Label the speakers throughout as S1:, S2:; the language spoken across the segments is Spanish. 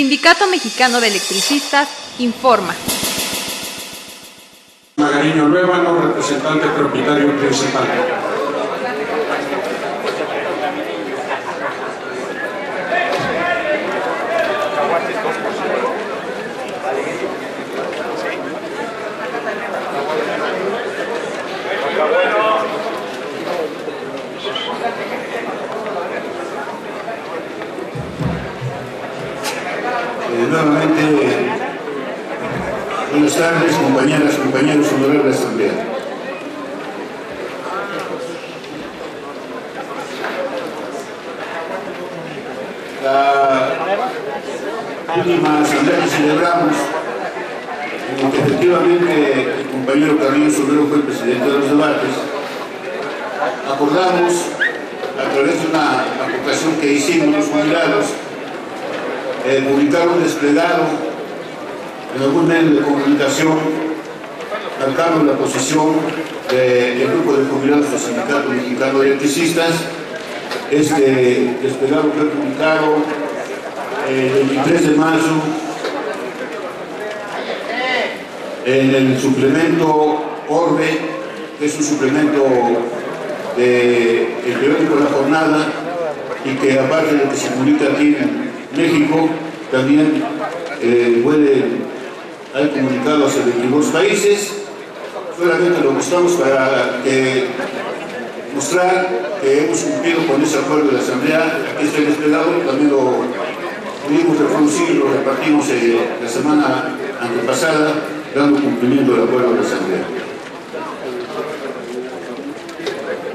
S1: Sindicato Mexicano de Electricistas informa.
S2: Magariño Luébano, representante propietario principal.
S3: Nuevamente, buenas tardes, compañeras, compañeros, honorable asamblea. La última asamblea que celebramos, en la que efectivamente el compañero Carrillo Sobrero fue el presidente de los debates, acordamos, a través de una aportación que hicimos los jubilados, publicar un desplegado en algún medio de comunicación marcando la posición del grupo de jubilados del Sindicato Mexicano de Electricistas. Este desplegado fue publicado el 23 de marzo en el suplemento Orbe, que es un suplemento del periódico La Jornada, y que aparte de lo que se publica aquí en México, también hay comunicado hacia 22 países. Solamente lo mostramos para mostrar que hemos cumplido con ese acuerdo de la Asamblea. Aquí está el desplegado, también lo pudimos reproducir, lo repartimos la semana antepasada, dando cumplimiento al acuerdo de la Asamblea.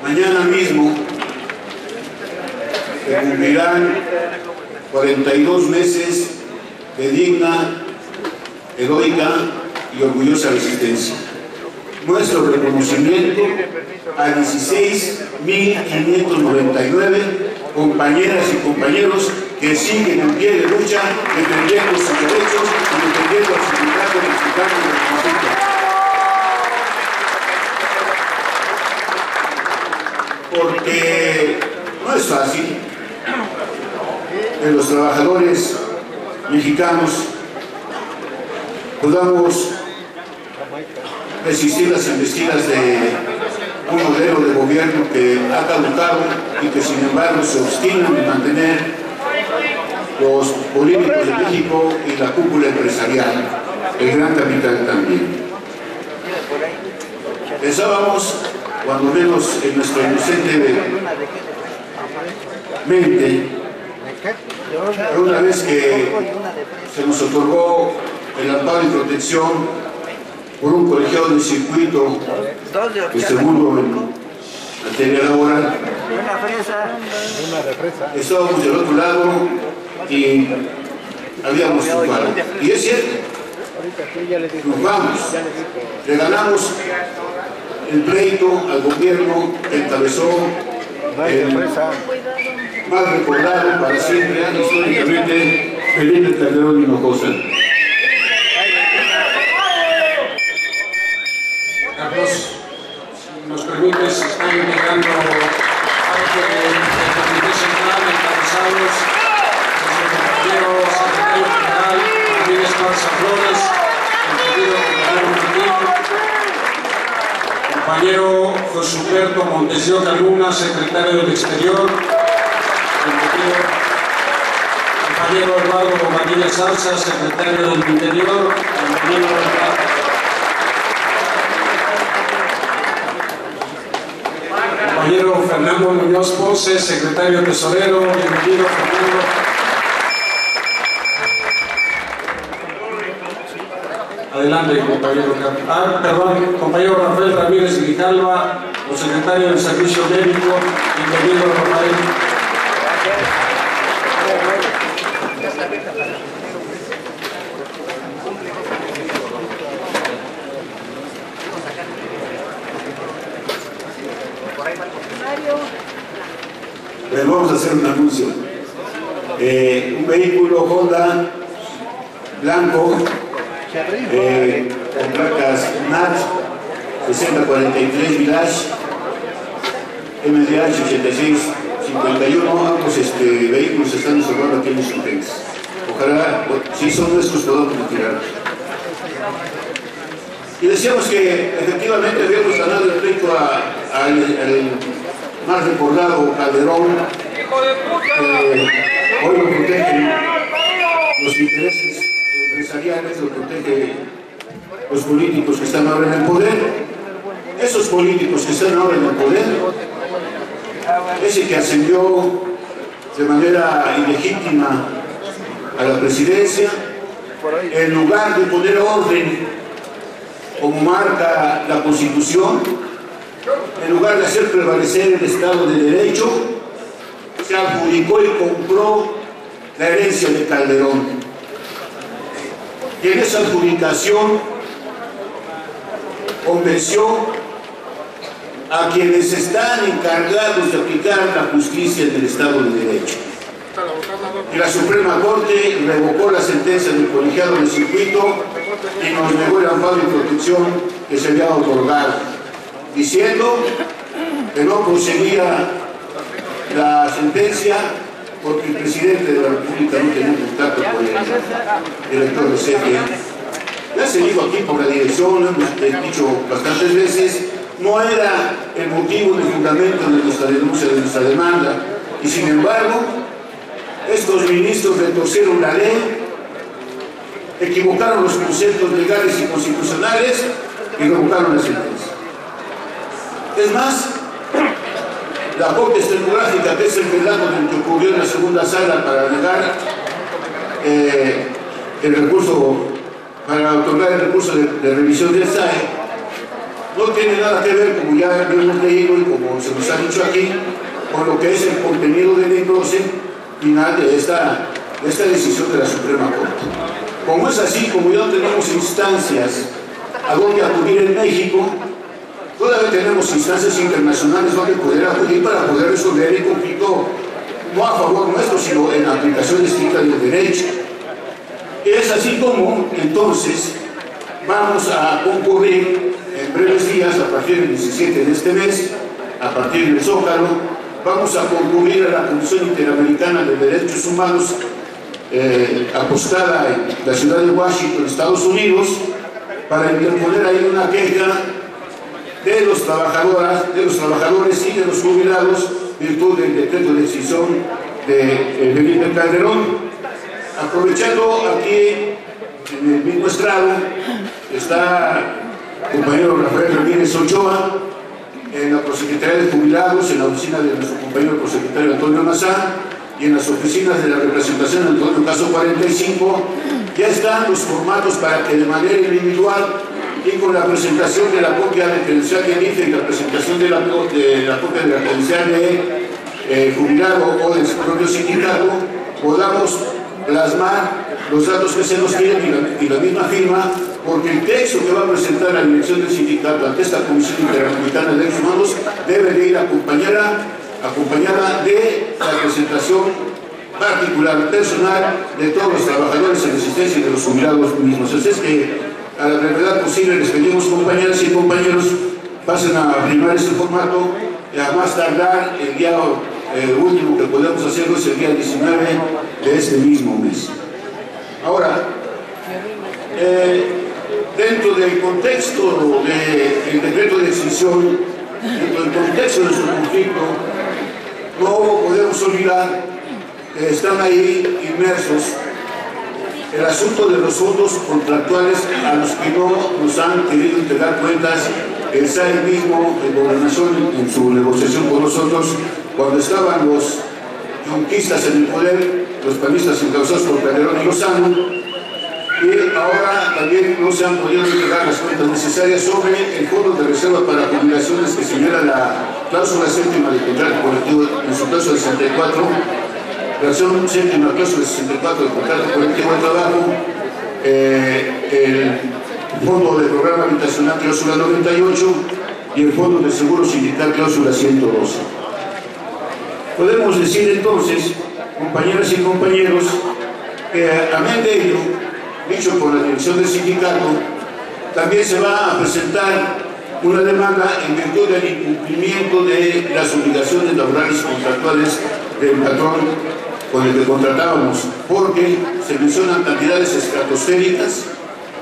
S3: Mañana mismo se cumplirán 42 meses de digna, heroica y orgullosa resistencia. Nuestro reconocimiento a 16.599 compañeras y compañeros que siguen en pie de lucha, defendiendo sus derechos y defendiendo al Sindicato Mexicano de Electricistas. Porque no es fácil que los trabajadores mexicanos podamos resistir las embestidas de un modelo de gobierno que ha caducado y que sin embargo se obstinan en mantener los políticos de México y la cúpula empresarial, el gran capital también. Pensábamos, cuando menos en nuestra inocente mente, una vez que se nos otorgó el amparo y protección por un colegiado de circuito de segundo en materia laboral, estábamos del otro lado y habíamos triunfado. Y es cierto, triunfamos, le ganamos el pleito al gobierno que encabezó más recordado para siempre, históricamente, Felipe Calderón Hinojosa.
S2: Carlos, si nos permite, se está integrando parte del Comité Central, encabezados desde el compañero secretario general David Esparza Flores, el querido compañero José Humberto Montes de Oca Luna, secretario del Exterior, el compañero Eduardo Bonilla Salsa, secretario del Interior, compañero Fernando Muñoz Ponce, secretario tesorero. Bienvenido, Fernando. Adelante, compañero. Compañero Rafael Ramírez Grijalva, secretario del Servicio Médico. Bienvenido, Rafael.
S3: Les vamos a hacer un anuncio. Un vehículo Honda blanco con placas NAT 6043 Village MDH 8651. Ambos vehículos están observando aquí en los Sutex. Ojalá si son nuestros podemos retirarlos. Y decíamos que efectivamente habíamos ganado el pleito al más recordado Calderón. Hoy lo protegen los intereses empresariales, lo protegen los políticos que están ahora en el poder. Esos políticos que están ahora en el poder, ese que ascendió de manera ilegítima a la presidencia, en lugar de poner orden como marca la Constitución, en lugar de hacer prevalecer el Estado de Derecho, se adjudicó y compró la herencia de Calderón. Y en esa adjudicación convenció a quienes están encargados de aplicar la justicia en el Estado de Derecho. Y la Suprema Corte revocó la sentencia del colegiado del circuito y nos negó el amparo y protección que se había otorgado, diciendo que no procedía la sentencia porque el presidente de la República no tenía contacto con el director de CFE. Ya se dijo aquí por la dirección, lo hemos dicho bastantes veces, no era el motivo ni fundamento de nuestra denuncia, de nuestra demanda, y sin embargo estos ministros retorcieron la ley, equivocaron los conceptos legales y constitucionales y revocaron la sentencia. Es más, la copia estenográfica, que es el relato de lo que ocurrió en la segunda sala para negar el recurso, para otorgar el recurso de revisión del SAE, no tiene nada que ver, como ya hemos leído y como se nos ha dicho aquí, con lo que es el contenido del englose final de esta decisión de la Suprema Corte. Como es así, como ya no tenemos instancias a donde acudir en México, todavía tenemos instancias internacionales donde poder acudir para poder resolver el conflicto, no a favor nuestro, sino en la aplicación estricta del derecho. Es así como, entonces, vamos a concurrir en breves días, a partir del 17 de este mes, a partir del Zócalo, vamos a concurrir a la Comisión Interamericana de Derechos Humanos, apostada en la ciudad de Washington, Estados Unidos, para interponer ahí una queja de los trabajadores y de los jubilados, virtud del decreto de extinción de Felipe Calderón. Aprovechando aquí en el mismo estrado está el compañero Rafael Ramírez Ochoa, en la Prosecretaría de Jubilados, en la oficina de nuestro compañero prosecretario Antonio Mazá y en las oficinas de la representación Antonio Caso 45, ya están los formatos para que de manera individual y con la presentación de la copia de credencial de INFE y la presentación de la copia de la credencial de jubilado o del propio sindicato, podamos plasmar los datos que se nos piden y la misma firma, porque el texto que va a presentar la dirección del sindicato ante esta Comisión Interamericana de Derechos Humanos debe de ir acompañada de la presentación particular, personal, de todos los trabajadores en resistencia y de los jubilados mismos. Así es que, a la brevedad posible, les pedimos, compañeras y compañeros, pasen a firmar este formato y a más tardar el día último que podemos hacerlo es el día 19 de este mismo mes. Ahora, dentro del contexto del decreto de extinción, dentro del contexto de su conflicto, no podemos olvidar que están ahí inmersos el asunto de los fondos contractuales a los que no nos han querido entregar cuentas el SAE mismo, de Gobernación, en su negociación con nosotros, cuando estaban los conquistas en el poder, los panistas encausados por Calderón y Lozano, y ahora también no se han podido entregar las cuentas necesarias sobre el fondo de reserva para jubilaciones que señala la cláusula séptima del contrato colectivo, en su caso del 64, versión séptima, cláusula 64 del contrato colectivo de trabajo, el fondo de programa habitacional cláusula 98 y el fondo de seguro sindical cláusula 112. Podemos decir entonces, compañeras y compañeros, que amén de ello, dicho por la dirección del sindicato, también se va a presentar una demanda en virtud del incumplimiento de las obligaciones laborales contractuales del patrón con el que contratábamos, porque se mencionan cantidades estratosféricas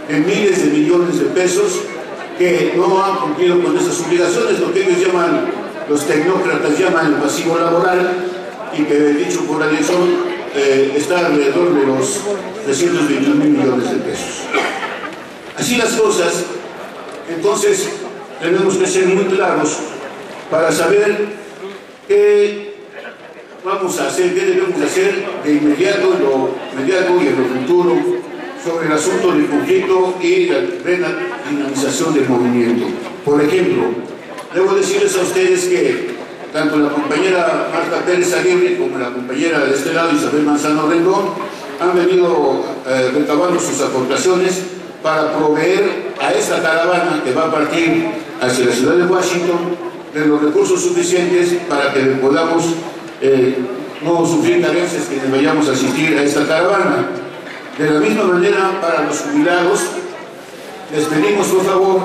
S3: de miles de millones de pesos que no han cumplido con esas obligaciones, lo que ellos llaman, los tecnócratas llaman el pasivo laboral, y que dicho por la dirección está alrededor de los 321 mil millones de pesos. Así las cosas, entonces tenemos que ser muy claros para saber qué vamos a hacer, qué debemos hacer de inmediato y en lo futuro sobre el asunto del conflicto y la plena dinamización del movimiento. Por ejemplo, debo decirles a ustedes que tanto la compañera Marta Pérez Aguirre como la compañera de este lado, Isabel Manzano Rendón, han venido recabando sus aportaciones para proveer a esta caravana que va a partir hacia la ciudad de Washington de los recursos suficientes para que podamos no sufrir carencias que vayamos a asistir a esta caravana. De la misma manera, para los jubilados, les pedimos por favor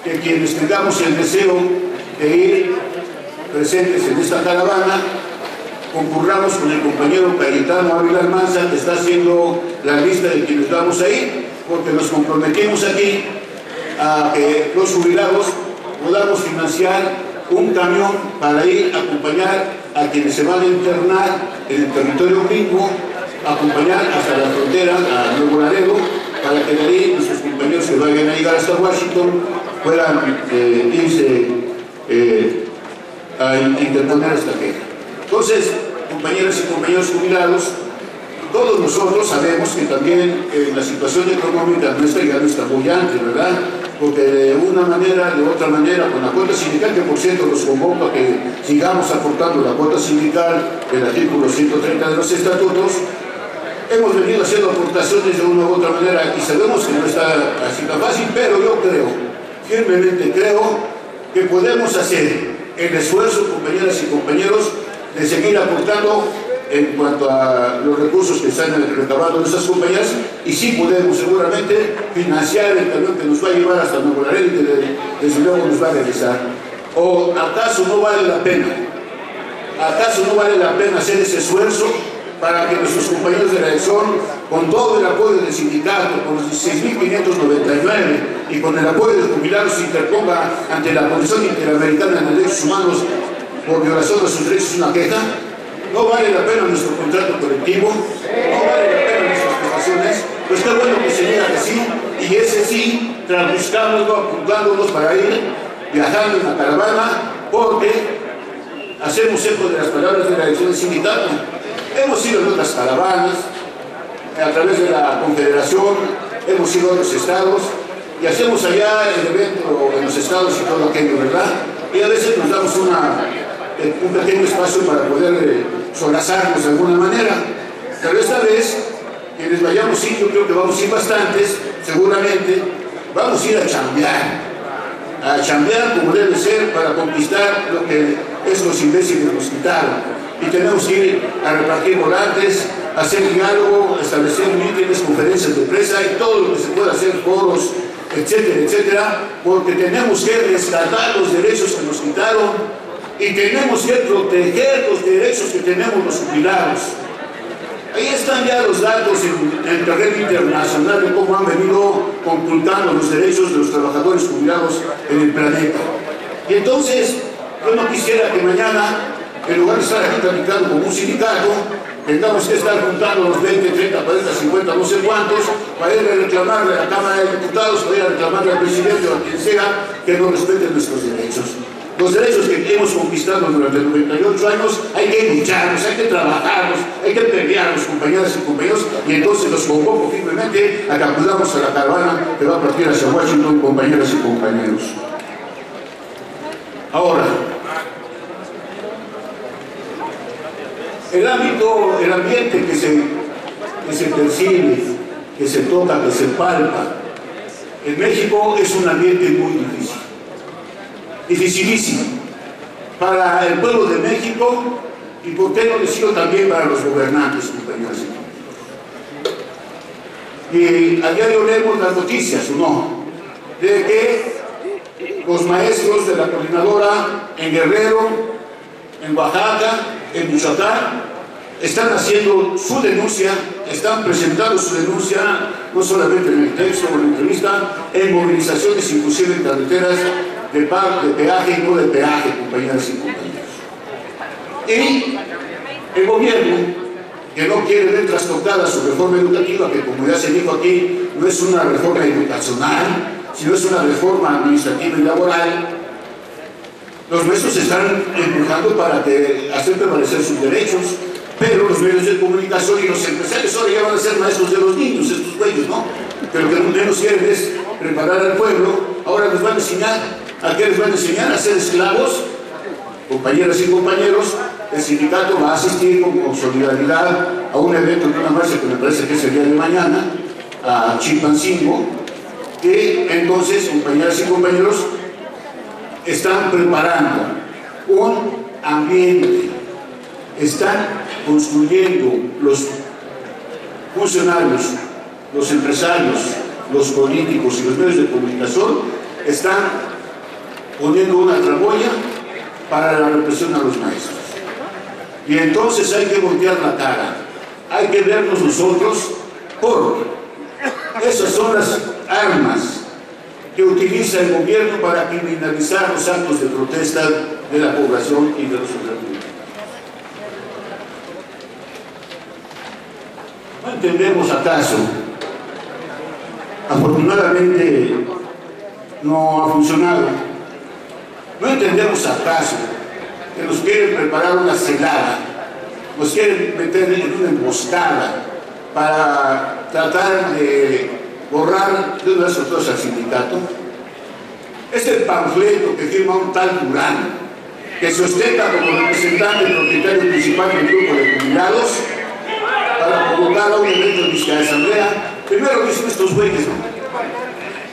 S3: que quienes tengamos el deseo de ir presentes en esta caravana, concurramos con el compañero Cayetano Ávila Almanza, que está haciendo la lista de quienes vamos a ir, porque nos comprometimos aquí a que los jubilados podamos financiar un camión para ir a acompañar a quienes se van a internar en el territorio gringo, acompañar hasta la frontera, a Nuevo Laredo, para que de ahí nuestros compañeros que vayan a llegar hasta Washington puedan irse a interponer esta queja. Entonces, compañeras y compañeros jubilados, todos nosotros sabemos que también la situación económica nuestra ya no está bollante, ¿verdad? Porque de una manera, de otra manera, con la cuota sindical, que por cierto los convoco a que sigamos aportando la cuota sindical del artículo 130 de los estatutos, hemos venido haciendo aportaciones de una u otra manera y sabemos que no está así tan fácil, pero yo creo, firmemente creo, que podemos hacer el esfuerzo, compañeras y compañeros, de seguir aportando en cuanto a los recursos que están recabando nuestras compañías, y sí podemos seguramente financiar el camión que nos va a llevar hasta Nuevo Laredo y que desde luego nos va a regresar. ¿O acaso no vale la pena? ¿Acaso no vale la pena hacer ese esfuerzo para que nuestros compañeros de la elección, con todo el apoyo del sindicato, con los 16.599 y con el apoyo de los jubilados, se interponga ante la Comisión Interamericana de Derechos Humanos por violación de sus derechos una queja? ¿No vale la pena nuestro contrato colectivo? ¿No vale la pena nuestras prestaciones? Pues qué bueno que se diga que sí, y ese sí, buscándolo, apuntándonos para ir viajando en la caravana, porque hacemos eco de las palabras de la elección del sindicato. Hemos ido en otras caravanas, a través de la Confederación, hemos ido a otros estados, y hacemos allá el evento en los estados y todo aquello, ¿verdad? Y a veces nos damos un pequeño espacio para poder solazarnos de alguna manera. Pero esta vez, quienes vayamos, sí, yo creo que vamos a ir bastantes, seguramente, vamos a ir a chambear como debe ser para conquistar lo que estos imbéciles nos quitaron. Y tenemos que ir a repartir volantes, hacer diálogo, establecer mítines, conferencias de prensa y todo lo que se pueda hacer, foros, etcétera, etcétera, porque tenemos que rescatar los derechos que nos quitaron y tenemos que proteger los derechos que tenemos los jubilados. Ahí están ya los datos en el terreno internacional de cómo han venido conculcando los derechos de los trabajadores jubilados en el planeta. Y entonces, yo no quisiera que mañana, en lugar de estar aquí platicando como un sindicato, tengamos que estar juntando los 20, 30, 40, 50, no sé cuántos, para ir a reclamarle a la Cámara de Diputados, para ir a reclamarle al presidente o a quien sea que no respeten nuestros derechos. Los derechos que hemos conquistado durante 98 años hay que lucharlos, hay que trabajarlos, hay que pelearlos, compañeras y compañeros, y entonces los convoco firmemente a que acudamos a la caravana que va a partir hacia Washington, compañeras y compañeros. Ahora, el ambiente que se percibe, que se toca, que se palpa, en México es un ambiente muy difícil. Dificilísimo para el pueblo de México y, por qué no decirlo, también para los gobernantes, compañeros. Y a diario leemos las noticias, ¿o no?, de que los maestros de la coordinadora en Guerrero, en Oaxaca, en Michoacán, están haciendo su denuncia, están presentando su denuncia, no solamente en el texto o en la entrevista, en movilizaciones, inclusive en carreteras de peaje y no de peaje, compañeras y compañeros. Y el gobierno, que no quiere ver trastocada su reforma educativa, que como ya se dijo aquí, no es una reforma educacional, sino es una reforma administrativa y laboral, los maestros se están empujando para hacer prevalecer sus derechos, pero los medios de comunicación y los empresarios ahora ya van a ser maestros de los niños, estos güeyes, ¿no? Pero lo que menos quieren es preparar al pueblo. Ahora les van a enseñar, ¿a qué les van a enseñar? A ser esclavos. Compañeras y compañeros, el sindicato va a asistir como solidaridad a un evento de una marcha que me parece que es el día de mañana, a Chilpancingo, que entonces, compañeras y compañeros, están preparando un ambiente, están construyendo los funcionarios, los empresarios, los políticos y los medios de comunicación, están poniendo una tramoya para la represión a los maestros. Y entonces hay que voltear la cara, hay que vernos nosotros, porque esas son las armas que utiliza el gobierno para criminalizar los actos de protesta de la población y de los ciudadanos. ¿No entendemos acaso? Afortunadamente no ha funcionado. ¿No entendemos acaso que nos quieren preparar una celada, nos quieren meter en una emboscada para tratar de borrar de una vez por todas al sindicato? Este panfleto que firma un tal Durán, que se ostenta como representante propietario principal del grupo de jubilados, para convocar a un evento de asamblea, primero dicen estos güeyes, ¿no?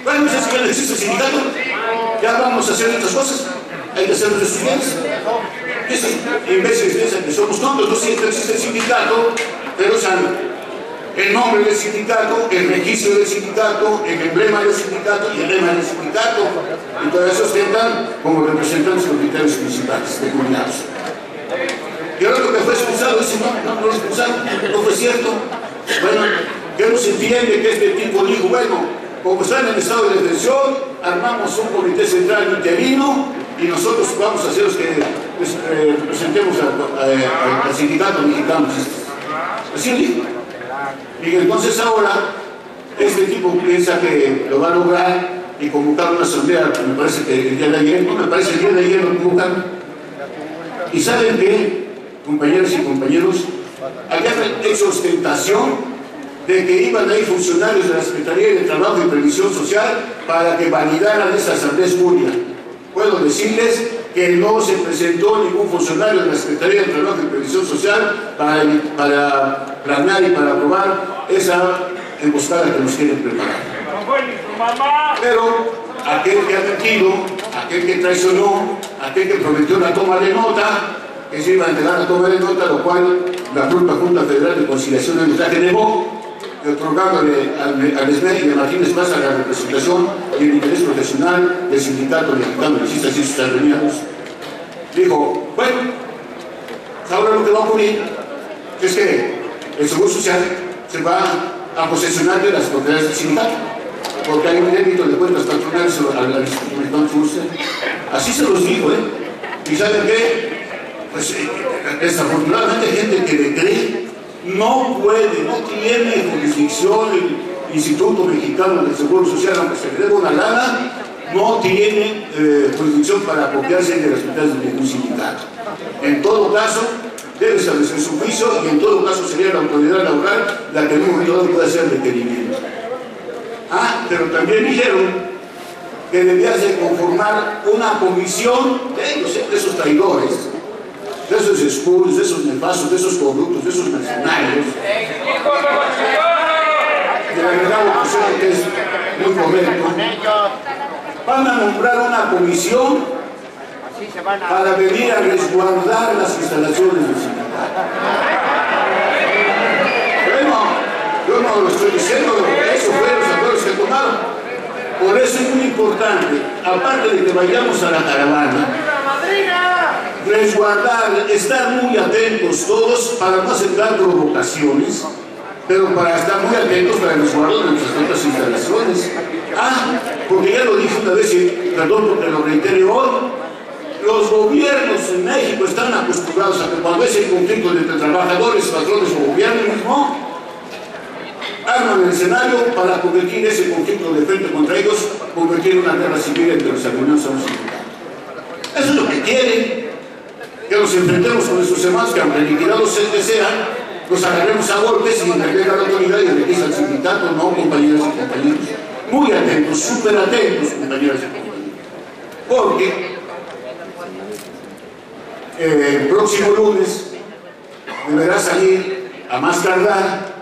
S3: Bueno, no sé si ya no existe el sindicato, ya vamos a hacer otras cosas, hay que hacer nuestros bienes. Esos imbéciles piensan que somos tontos, no siempre existe el sindicato, pero usan el nombre del sindicato, el registro del sindicato, el emblema del sindicato y el lema del sindicato, y todo eso ostentan como representantes propietarios principales de jubilados. Y ahora lo que fue expulsado, dice, no lo expulsaron, no fue cierto. Bueno, que no se entiende que este tipo dijo, bueno, como está en el estado de detención, armamos un comité central interino y nosotros vamos a ser los que representemos al sindicato mexicano. Así lo dijo. Y entonces ahora, este tipo piensa que lo va a lograr y convocar una asamblea, me parece que el día de ayer, no me parece el día de ayer lo convocaron. Y saben que, compañeras y compañeros, había hecho ostentación de que iban a ir funcionarios de la Secretaría de Trabajo y Previsión Social para que validaran esa asamblea espuria. Puedo decirles que no se presentó ningún funcionario de la Secretaría de Trabajo y Previsión Social para planear y para aprobar esa emboscada que nos quieren preparar. Pero aquel que ha mentido, aquel que traicionó, aquel que prometió la toma de nota, que se iba a entregar la toma de nota, lo cual la propia Junta Federal de Conciliación y Arbitraje negó, otorgándole al SME y a Martínez Paz la representación y el interés profesional del Sindicato Mexicano de Taxistas y sus agremiados. Dijo, bueno, ahora lo que va a ocurrir es que el Seguro Social se va a posesionar de las propiedades del sindicato, porque hay un débito de cuentas patronales al Instituto Mexicano de Seguro Social. Así se los dijo, ¿eh? ¿Y saben qué? Pues desafortunadamente hay gente que le cree. No puede, no tiene jurisdicción el Instituto Mexicano del Seguro Social, aunque se le dé una lana, no tiene jurisdicción para apropiarse de las propiedades de ningún sindicato. En todo caso, debe establecer su juicio y en todo caso sería la autoridad laboral la que en un momento dado puede hacer requerimiento. Pero también dijeron que debía de conformar una comisión de ellos, de esos traidores, de esos espurios, de esos nefastos, de esos corruptos, de esos mercenarios. De la verdad, que es muy correcto. Van a nombrar una comisión para venir a resguardar las instalaciones del sindicato. Bueno, yo no lo estoy diciendo, eso fueron los acuerdos que tomaron. Por eso es muy importante, aparte de que vayamos a la caravana, resguardar, estar muy atentos todos para no aceptar provocaciones, pero para estar muy atentos para el resguardo de nuestras otras instalaciones. Porque ya lo dije una vez y perdón porque lo reitere hoy, los gobiernos en México están acostumbrados a que cuando es el conflicto entre trabajadores, patrones o gobierno mismo, arman el escenario para convertir ese conflicto de frente contra ellos, convertir en una guerra civil entre los agremiados a los sindicatos. Eso es lo que quieren, que nos enfrentemos con nuestros hermanos que aunque liquidados sean, nos agarremos a golpes y entregar a la autoridad y requisa al sindicato, no, compañeras y compañeros. Muy atentos, súper atentos, compañeras y compañeros. Porque el próximo lunes deberá salir, a más tardar,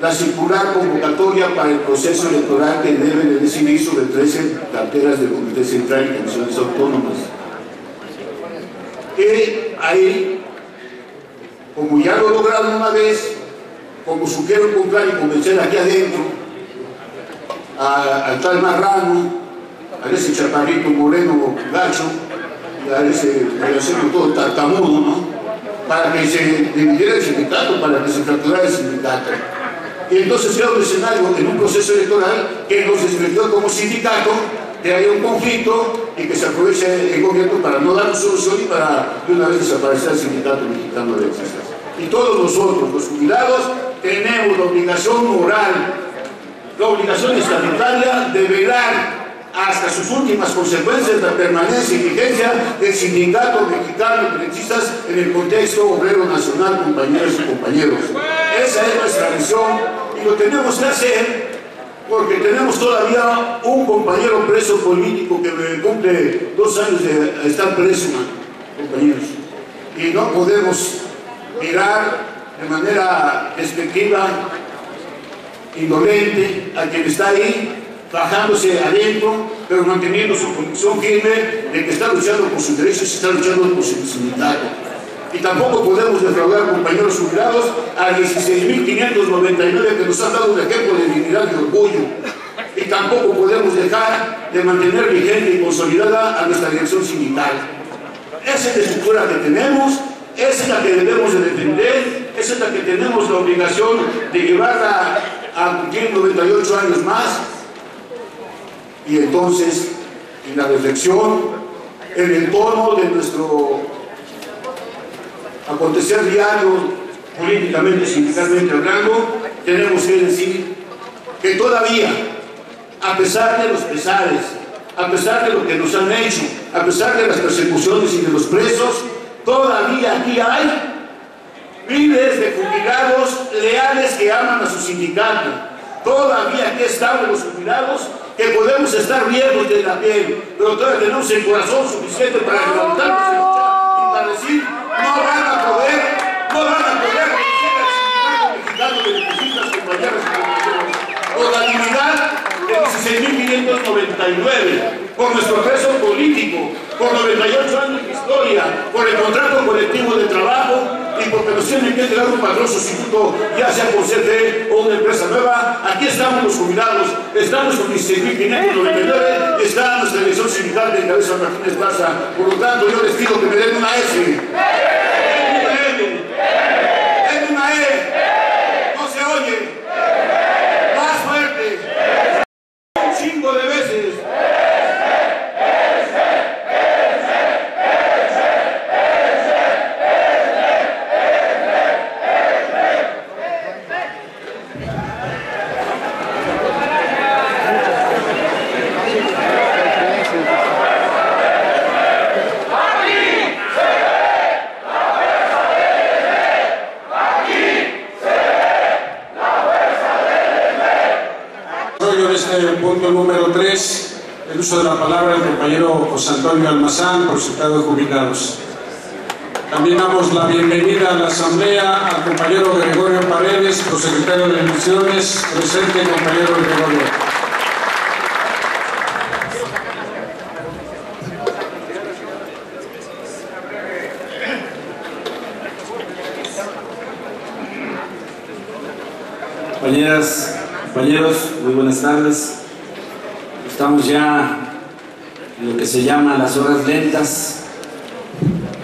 S3: la circular convocatoria para el proceso electoral que debe de decidir sobre 13 carteras del Comité Central y Comisiones Autónomas. Que ahí, como ya lo lograron una vez, como supieron comprar y convencer aquí adentro al tal Marrano, a ese chaparrito moreno gacho, a ese todo tartamudo, ¿no? Para que se dividiera el sindicato, para que se fracturara el sindicato. Y entonces era un escenario en un proceso electoral que nos desvirtuó como sindicato, que haya un conflicto y que se aproveche el gobierno para no dar solución y para de una vez desaparecer el sindicato mexicano de electricistas. Y todos nosotros, los jubilados, tenemos la obligación moral, la obligación estatutaria de velar hasta sus últimas consecuencias la permanencia y vigencia del sindicato mexicano de electricistas en el contexto obrero nacional, compañeros y compañeros. Esa es nuestra misión y lo tenemos que hacer porque tenemos todavía un compañero preso político que cumple 2 años de estar preso, compañeros. Y no podemos mirar de manera despectiva, indolente, a quien está ahí, bajándose adentro, pero manteniendo su convicción firme de que está luchando por sus derechos y está luchando por su sindicato. Y tampoco podemos defraudar, compañeros jubilados, a 16.599 que nos han dado un ejemplo de dignidad y orgullo. Y tampoco podemos dejar de mantener vigente y consolidada a nuestra dirección sindical. Esa es la estructura que tenemos, esa es la que debemos de defender, esa es la que tenemos la obligación de llevarla a cumplir 98 años más. Y entonces, en la reflexión, en el tono de nuestro acontecer diario, políticamente, sindicalmente hablando, tenemos que decir que todavía, a pesar de los pesares, a pesar de lo que nos han hecho, a pesar de las persecuciones y de los presos, todavía aquí hay miles de jubilados leales que aman a su sindicato. Todavía aquí estamos los jubilados que podemos estar viejos de la piel, pero todavía tenemos el corazón suficiente para levantarnos y luchar y para decir, no van a poder vencer al sindicato mexicano de electricistas, compañeros y compañeros, por la dignidad de 16.599, por nuestro peso político, por 98 años de historia, por el contrato colectivo de trabajo y porque nos tienen que entregar un patrón sustituto, ya sea por CFE o una empresa nueva. Aquí estamos los jubilados, estamos con 16.599, está nuestra elección sindical de Cabeza Martínez Plaza. Por lo tanto, yo les pido que me den una S. Den una E. No se oye. Más fuerte. Un chingo de veces.
S2: El punto número 3, el uso de la palabra del compañero José Antonio Almazán, por secretario de Jubilados. También damos la bienvenida a la Asamblea al compañero Gregorio Paredes, prosecretario de Elecciones. Presente, compañero Gregorio.
S4: Compañeras, compañeros, muy buenas tardes. Estamos ya en lo que se llama las horas lentas.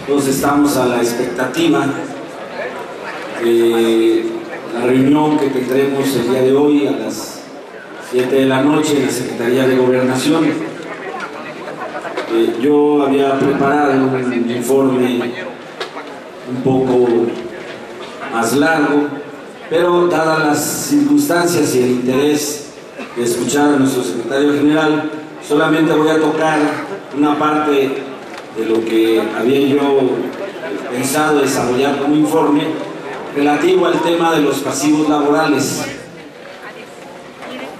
S4: Todos estamos a la expectativa de la reunión que tendremos el día de hoy a las 7 de la noche en la Secretaría de Gobernación. Yo había preparado un informe un poco más largo, pero dadas las circunstancias y el interés de escuchar a nuestro secretario general, solamente voy a tocar una parte de lo que había yo pensado desarrollar como informe relativo al tema de los pasivos laborales.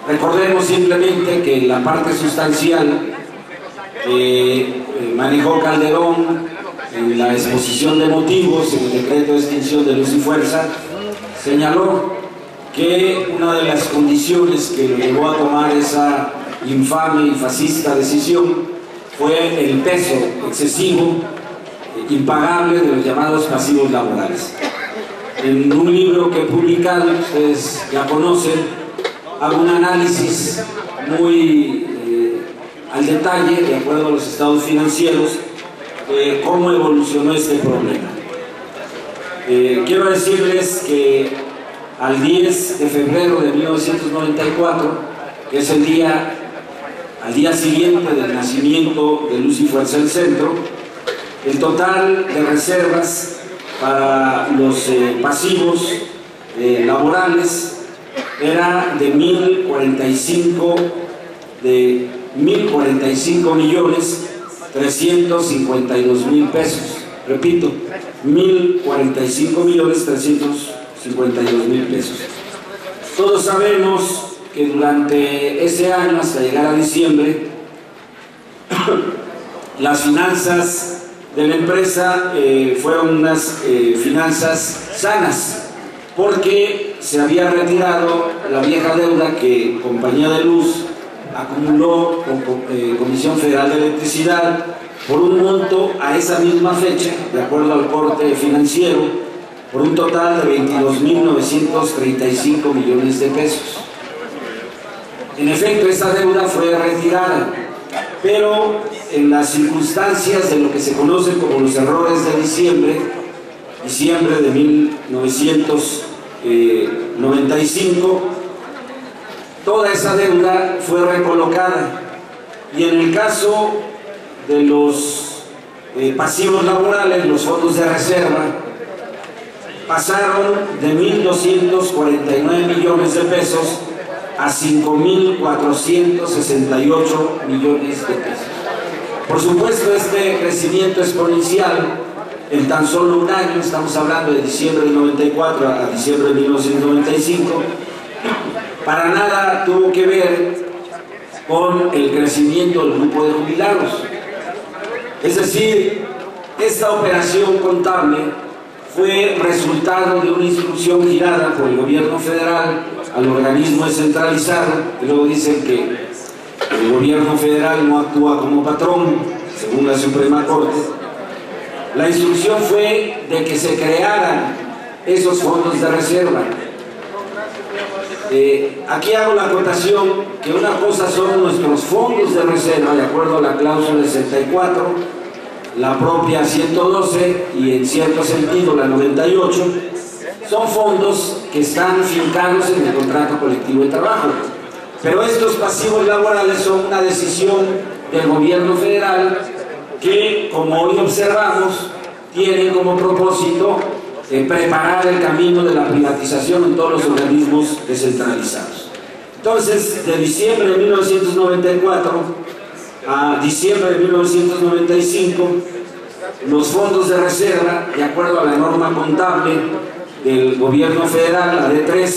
S4: Recordemos simplemente que la parte sustancial que manejó Calderón en la exposición de motivos en el decreto de extinción de Luz y Fuerza señaló que una de las condiciones que lo llevó a tomar esa infame y fascista decisión fue el peso excesivo, impagable de los llamados pasivos laborales. En un libro que he publicado, ustedes ya conocen, hago un análisis muy al detalle, de acuerdo a los estados financieros, de cómo evolucionó este problema. Quiero decirles que al 10 de febrero de 1994, que es al día siguiente del nacimiento de Luz y Fuerza del Centro, el total de reservas para los pasivos laborales era de 1.045.352.000 pesos. Repito, 1.045.352.000 pesos. Todos sabemos que durante ese año, hasta llegar a diciembre, las finanzas de la empresa fueron unas finanzas sanas, porque se había retirado la vieja deuda que Compañía de Luz acumuló con Comisión Federal de Electricidad por un monto a esa misma fecha, de acuerdo al corte financiero, por un total de 22.935 millones de pesos. En efecto, esta deuda fue retirada, pero en las circunstancias de lo que se conoce como los errores de diciembre de 1995, toda esa deuda fue recolocada, y en el caso de los pasivos laborales, los fondos de reserva pasaron de 1.249 millones de pesos a 5.468 millones de pesos. Por supuesto, este crecimiento exponencial en tan solo un año, estamos hablando de diciembre del 94 a diciembre de 1995, para nada tuvo que ver con el crecimiento del grupo de jubilados. Es decir, esta operación contable fue resultado de una instrucción girada por el gobierno federal al organismo descentralizado, que luego dicen que el gobierno federal no actúa como patrón, según la Suprema Corte. La instrucción fue de que se crearan esos fondos de reserva. Aquí hago la acotación que una cosa son nuestros fondos de reserva, de acuerdo a la cláusula 64, la propia 112 y en cierto sentido la 98, son fondos que están fincados en el contrato colectivo de trabajo. Pero estos pasivos laborales son una decisión del gobierno federal que, como hoy observamos, tiene como propósito preparar el camino de la privatización en todos los organismos descentralizados. Entonces, de diciembre de 1994 a diciembre de 1995, los fondos de reserva, de acuerdo a la norma contable del gobierno federal, la D3,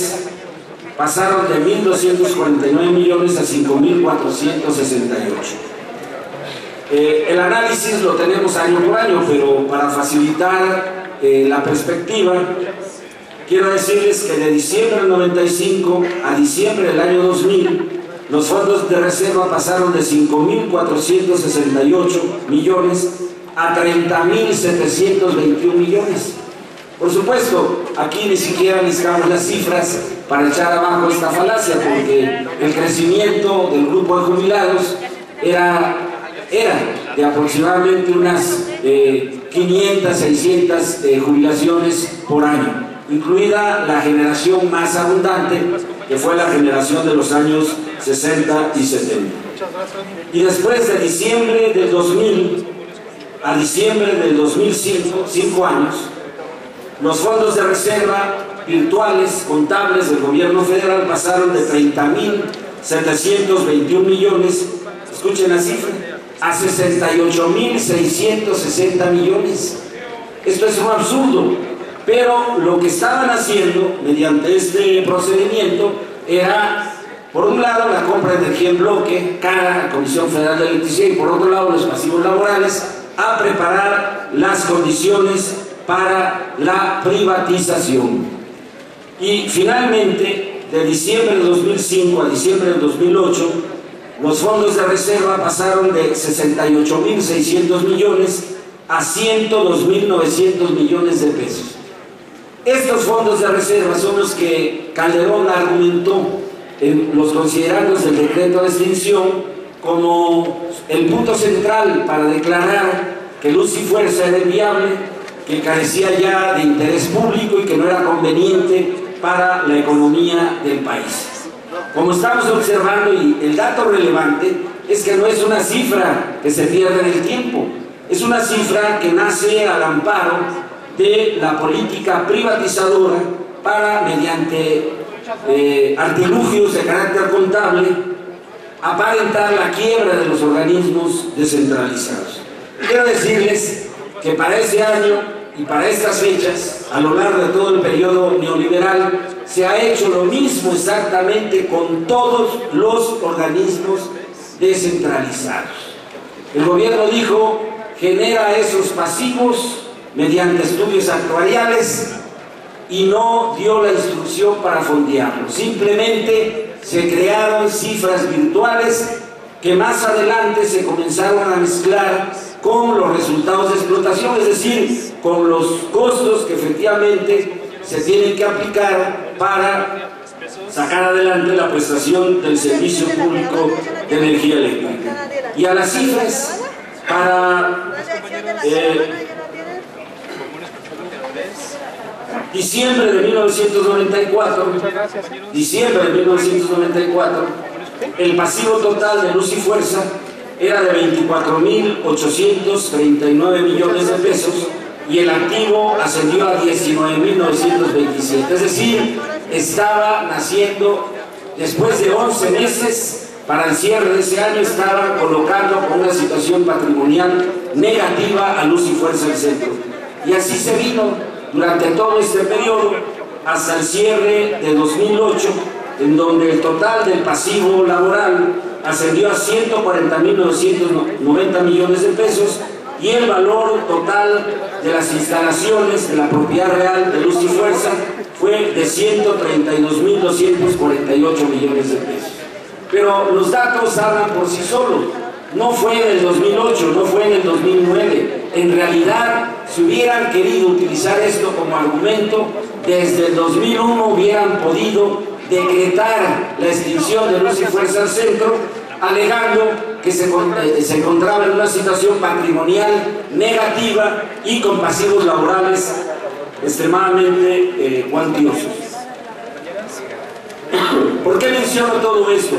S4: pasaron de 1.249 millones a 5.468. El análisis lo tenemos año por año, pero para facilitar la perspectiva, quiero decirles que de diciembre del 95 a diciembre del año 2000, los fondos de reserva pasaron de 5.468 millones a 30.721 millones. Por supuesto, aquí ni siquiera necesitamos las cifras para echar abajo esta falacia, porque el crecimiento del grupo de jubilados era de aproximadamente unas 15 500, 600 jubilaciones por año, incluida la generación más abundante, que fue la generación de los años 60 y 70. Y después de diciembre del 2000 a diciembre del 2005, 5 años, los fondos de reserva virtuales contables del gobierno federal pasaron de 30.721 millones, escuchen la cifra, a 68.660 millones. Esto es un absurdo, pero lo que estaban haciendo mediante este procedimiento era, por un lado, la compra de energía en bloque, cara a Comisión Federal de Electricidad, y por otro lado, los pasivos laborales, a preparar las condiciones para la privatización. Y finalmente, de diciembre de 2005 a diciembre de 2008, los fondos de reserva pasaron de 68.600 millones a 102.900 millones de pesos. Estos fondos de reserva son los que Calderón argumentó en los considerandos del decreto de extinción como el punto central para declarar que Luz y Fuerza era inviable, que carecía ya de interés público y que no era conveniente para la economía del país. Como estamos observando, y el dato relevante es que no es una cifra que se pierde en el tiempo, es una cifra que nace al amparo de la política privatizadora para, mediante artilugios de carácter contable, aparentar la quiebra de los organismos descentralizados. Quiero decirles que para ese año y para estas fechas, a lo largo de todo el periodo neoliberal, se ha hecho lo mismo exactamente con todos los organismos descentralizados. El gobierno dijo, genera esos pasivos mediante estudios actuariales y no dio la instrucción para fondearlos. Simplemente se crearon cifras virtuales que más adelante se comenzaron a mezclar con los resultados de explotación, es decir, con los costos que efectivamente se tienen que aplicar para sacar adelante la prestación del servicio público de energía eléctrica. Y a las cifras para diciembre de 1994, el pasivo total de Luz y Fuerza era de 24.839 millones de pesos y el activo ascendió a 19.927. Es decir, estaba naciendo después de 11 meses. Para el cierre de ese año estaba colocando con una situación patrimonial negativa a Luz y Fuerza del Centro. Y así se vino durante todo este periodo hasta el cierre de 2008, en donde el total del pasivo laboral ascendió a 140.990 millones de pesos y el valor total de las instalaciones de la propiedad real de Luz y Fuerza fue de 132.248 millones de pesos. Pero los datos hablan por sí solos. No fue en el 2008, no fue en el 2009. En realidad, si hubieran querido utilizar esto como argumento, desde el 2001 hubieran podido decretar la extinción de Luz y Fuerza al Centro, alegando que se encontraba en una situación patrimonial negativa y con pasivos laborales extremadamente cuantiosos. ¿Por qué menciono todo esto?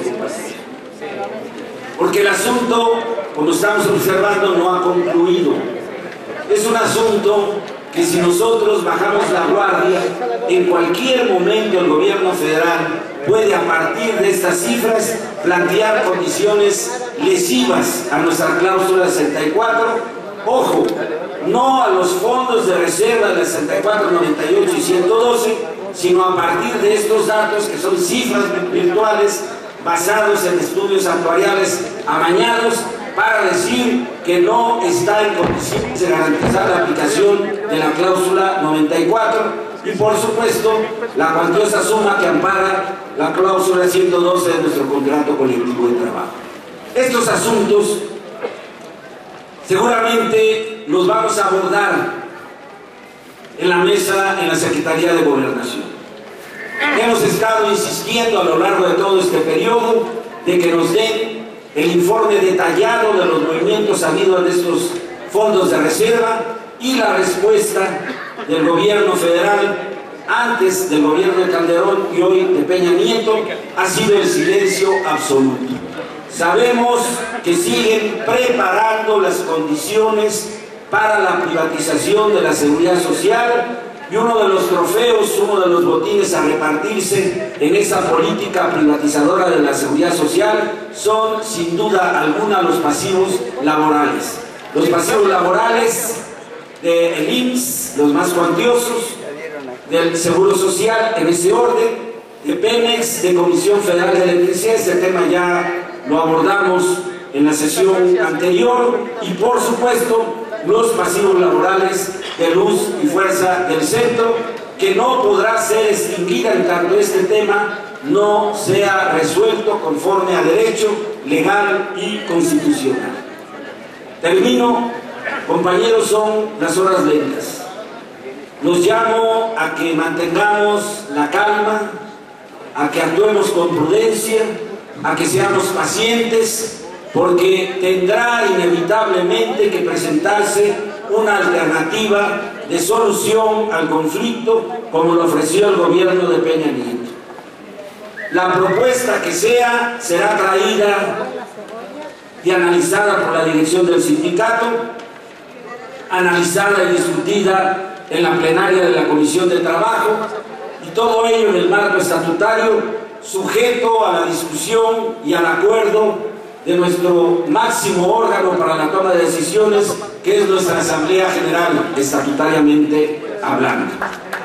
S4: Porque el asunto, como estamos observando, no ha concluido. Es un asunto que si nosotros bajamos la guardia, en cualquier momento el gobierno federal puede, a partir de estas cifras, plantear condiciones lesivas a nuestra cláusula 64. Ojo, no a los fondos de reserva de 64, 98 y 112, sino a partir de estos datos que son cifras virtuales basados en estudios actuariales amañados para decir que no está en condiciones de garantizar la aplicación de la cláusula 94 y, por supuesto, la cuantiosa suma que ampara la cláusula 112 de nuestro contrato colectivo de trabajo. Estos asuntos seguramente los vamos a abordar en la mesa en la Secretaría de Gobernación. Hemos estado insistiendo a lo largo de todo este periodo de que nos den el informe detallado de los movimientos habidos en estos fondos de reserva, y la respuesta del gobierno federal antes del gobierno de Calderón y hoy de Peña Nieto ha sido el silencio absoluto. Sabemos que siguen preparando las condiciones para la privatización de la seguridad social, y uno de los trofeos, uno de los botines a repartirse en esa política privatizadora de la seguridad social son sin duda alguna los pasivos laborales. Los pasivos laborales del IMSS, los más cuantiosos, del Seguro Social en ese orden, de Pemex, de Comisión Federal de Electricidad. Ese tema ya lo abordamos en la sesión anterior, y por supuesto los pasivos laborales de Luz y Fuerza del Centro, que no podrá ser extinguida en tanto este tema no sea resuelto conforme a derecho legal y constitucional. Termino, compañeros, son las horas lentas. Los llamo a que mantengamos la calma, a que actuemos con prudencia, a que seamos pacientes, porque tendrá inevitablemente que presentarse una alternativa de solución al conflicto como lo ofreció el gobierno de Peña Nieto. La propuesta que sea será traída y analizada por la dirección del sindicato, analizada y discutida en la plenaria de la Comisión de Trabajo, y todo ello en el marco estatutario, sujeto a la discusión y al acuerdo de nuestro máximo órgano para la toma de decisiones, que es nuestra Asamblea General, estatutariamente hablando.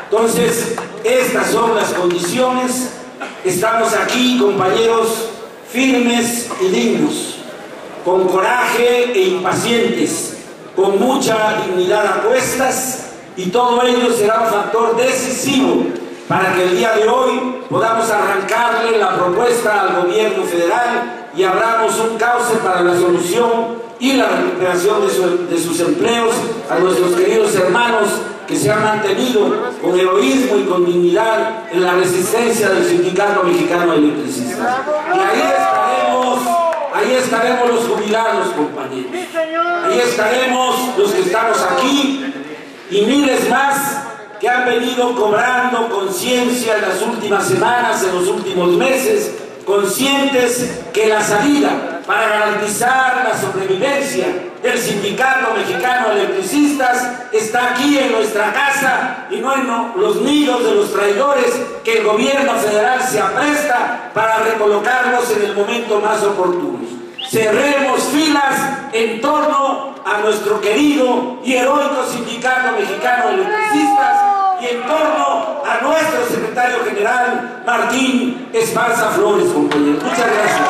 S4: Entonces, estas son las condiciones. Estamos aquí, compañeros, firmes y dignos, con coraje e impacientes, con mucha dignidad a cuestas, y todo ello será un factor decisivo para que el día de hoy podamos arrancarle la propuesta al gobierno federal y abramos un cauce para la solución y la recuperación de sus empleos a nuestros queridos hermanos que se han mantenido con heroísmo y con dignidad en la resistencia del Sindicato Mexicano de Electricistas. Y ahí estaremos los jubilados, compañeros. Ahí estaremos los que estamos aquí y miles más que han venido cobrando conciencia en las últimas semanas, en los últimos meses, conscientes que la salida para garantizar la sobrevivencia del Sindicato Mexicano de Electricistas está aquí en nuestra casa y no en los nidos de los traidores que el gobierno federal se apresta para recolocarlos en el momento más oportuno. Cerremos filas en torno a nuestro querido y heroico Sindicato Mexicano de Electricistas y en torno a nuestro secretario general, Martín Esparza Flores, compañeros. Muchas gracias.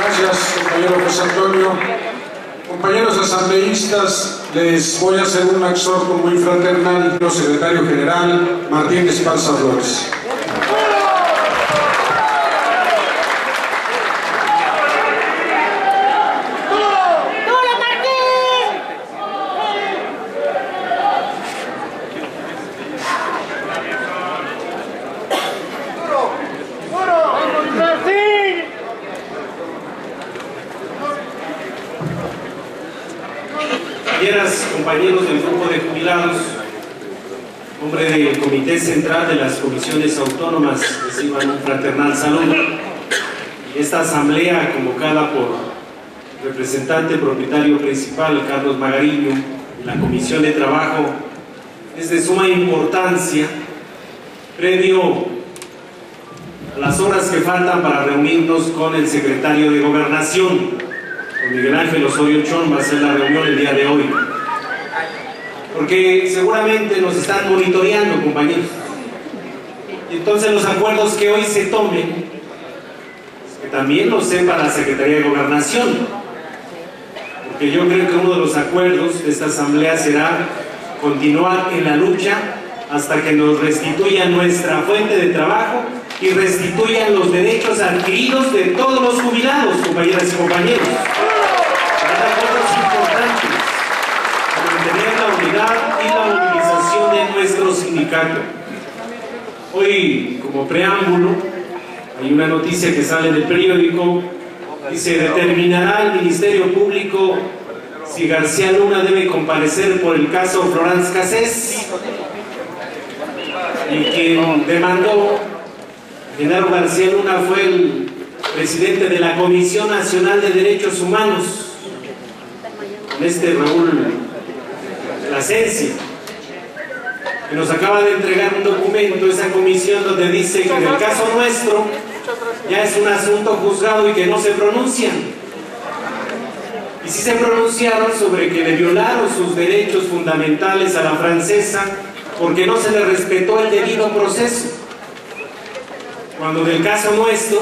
S2: Gracias, compañero José Antonio. Compañeros asambleístas, les voy a hacer un exhorto muy fraternal al secretario general, Martín Esparza Flores.
S5: Compañeros del grupo de jubilados, nombre del Comité Central de las Comisiones Autónomas, reciban un fraternal saludo. Esta asamblea, convocada por el representante propietario principal, Carlos Magariño, en la Comisión de Trabajo, es de suma importancia previo a las horas que faltan para reunirnos con el secretario de Gobernación, con Miguel Ángel Osorio Chong. Va a ser la reunión el día de hoy, porque seguramente nos están monitoreando, compañeros. Y entonces los acuerdos que hoy se tomen, que también lo sepa la Secretaría de Gobernación, porque yo creo que uno de los acuerdos de esta asamblea será continuar en la lucha hasta que nos restituyan nuestra fuente de trabajo y restituyan los derechos adquiridos de todos los jubilados, compañeras y compañeros. Y la movilización de nuestro sindicato. Hoy, como preámbulo, hay una noticia que sale del periódico Dice, determinará el Ministerio Público si García Luna debe comparecer por el caso Florence Cassés, y quien demandó Genaro García Luna fue el presidente de la Comisión Nacional de Derechos Humanos, Raúl Plasencia, que nos acaba de entregar un documento, esa comisión, donde dice que en el caso nuestro ya es un asunto juzgado y que no se pronuncian. Y sí se pronunciaron sobre que le violaron sus derechos fundamentales a la francesa porque no se le respetó el debido proceso. Cuando en el caso nuestro,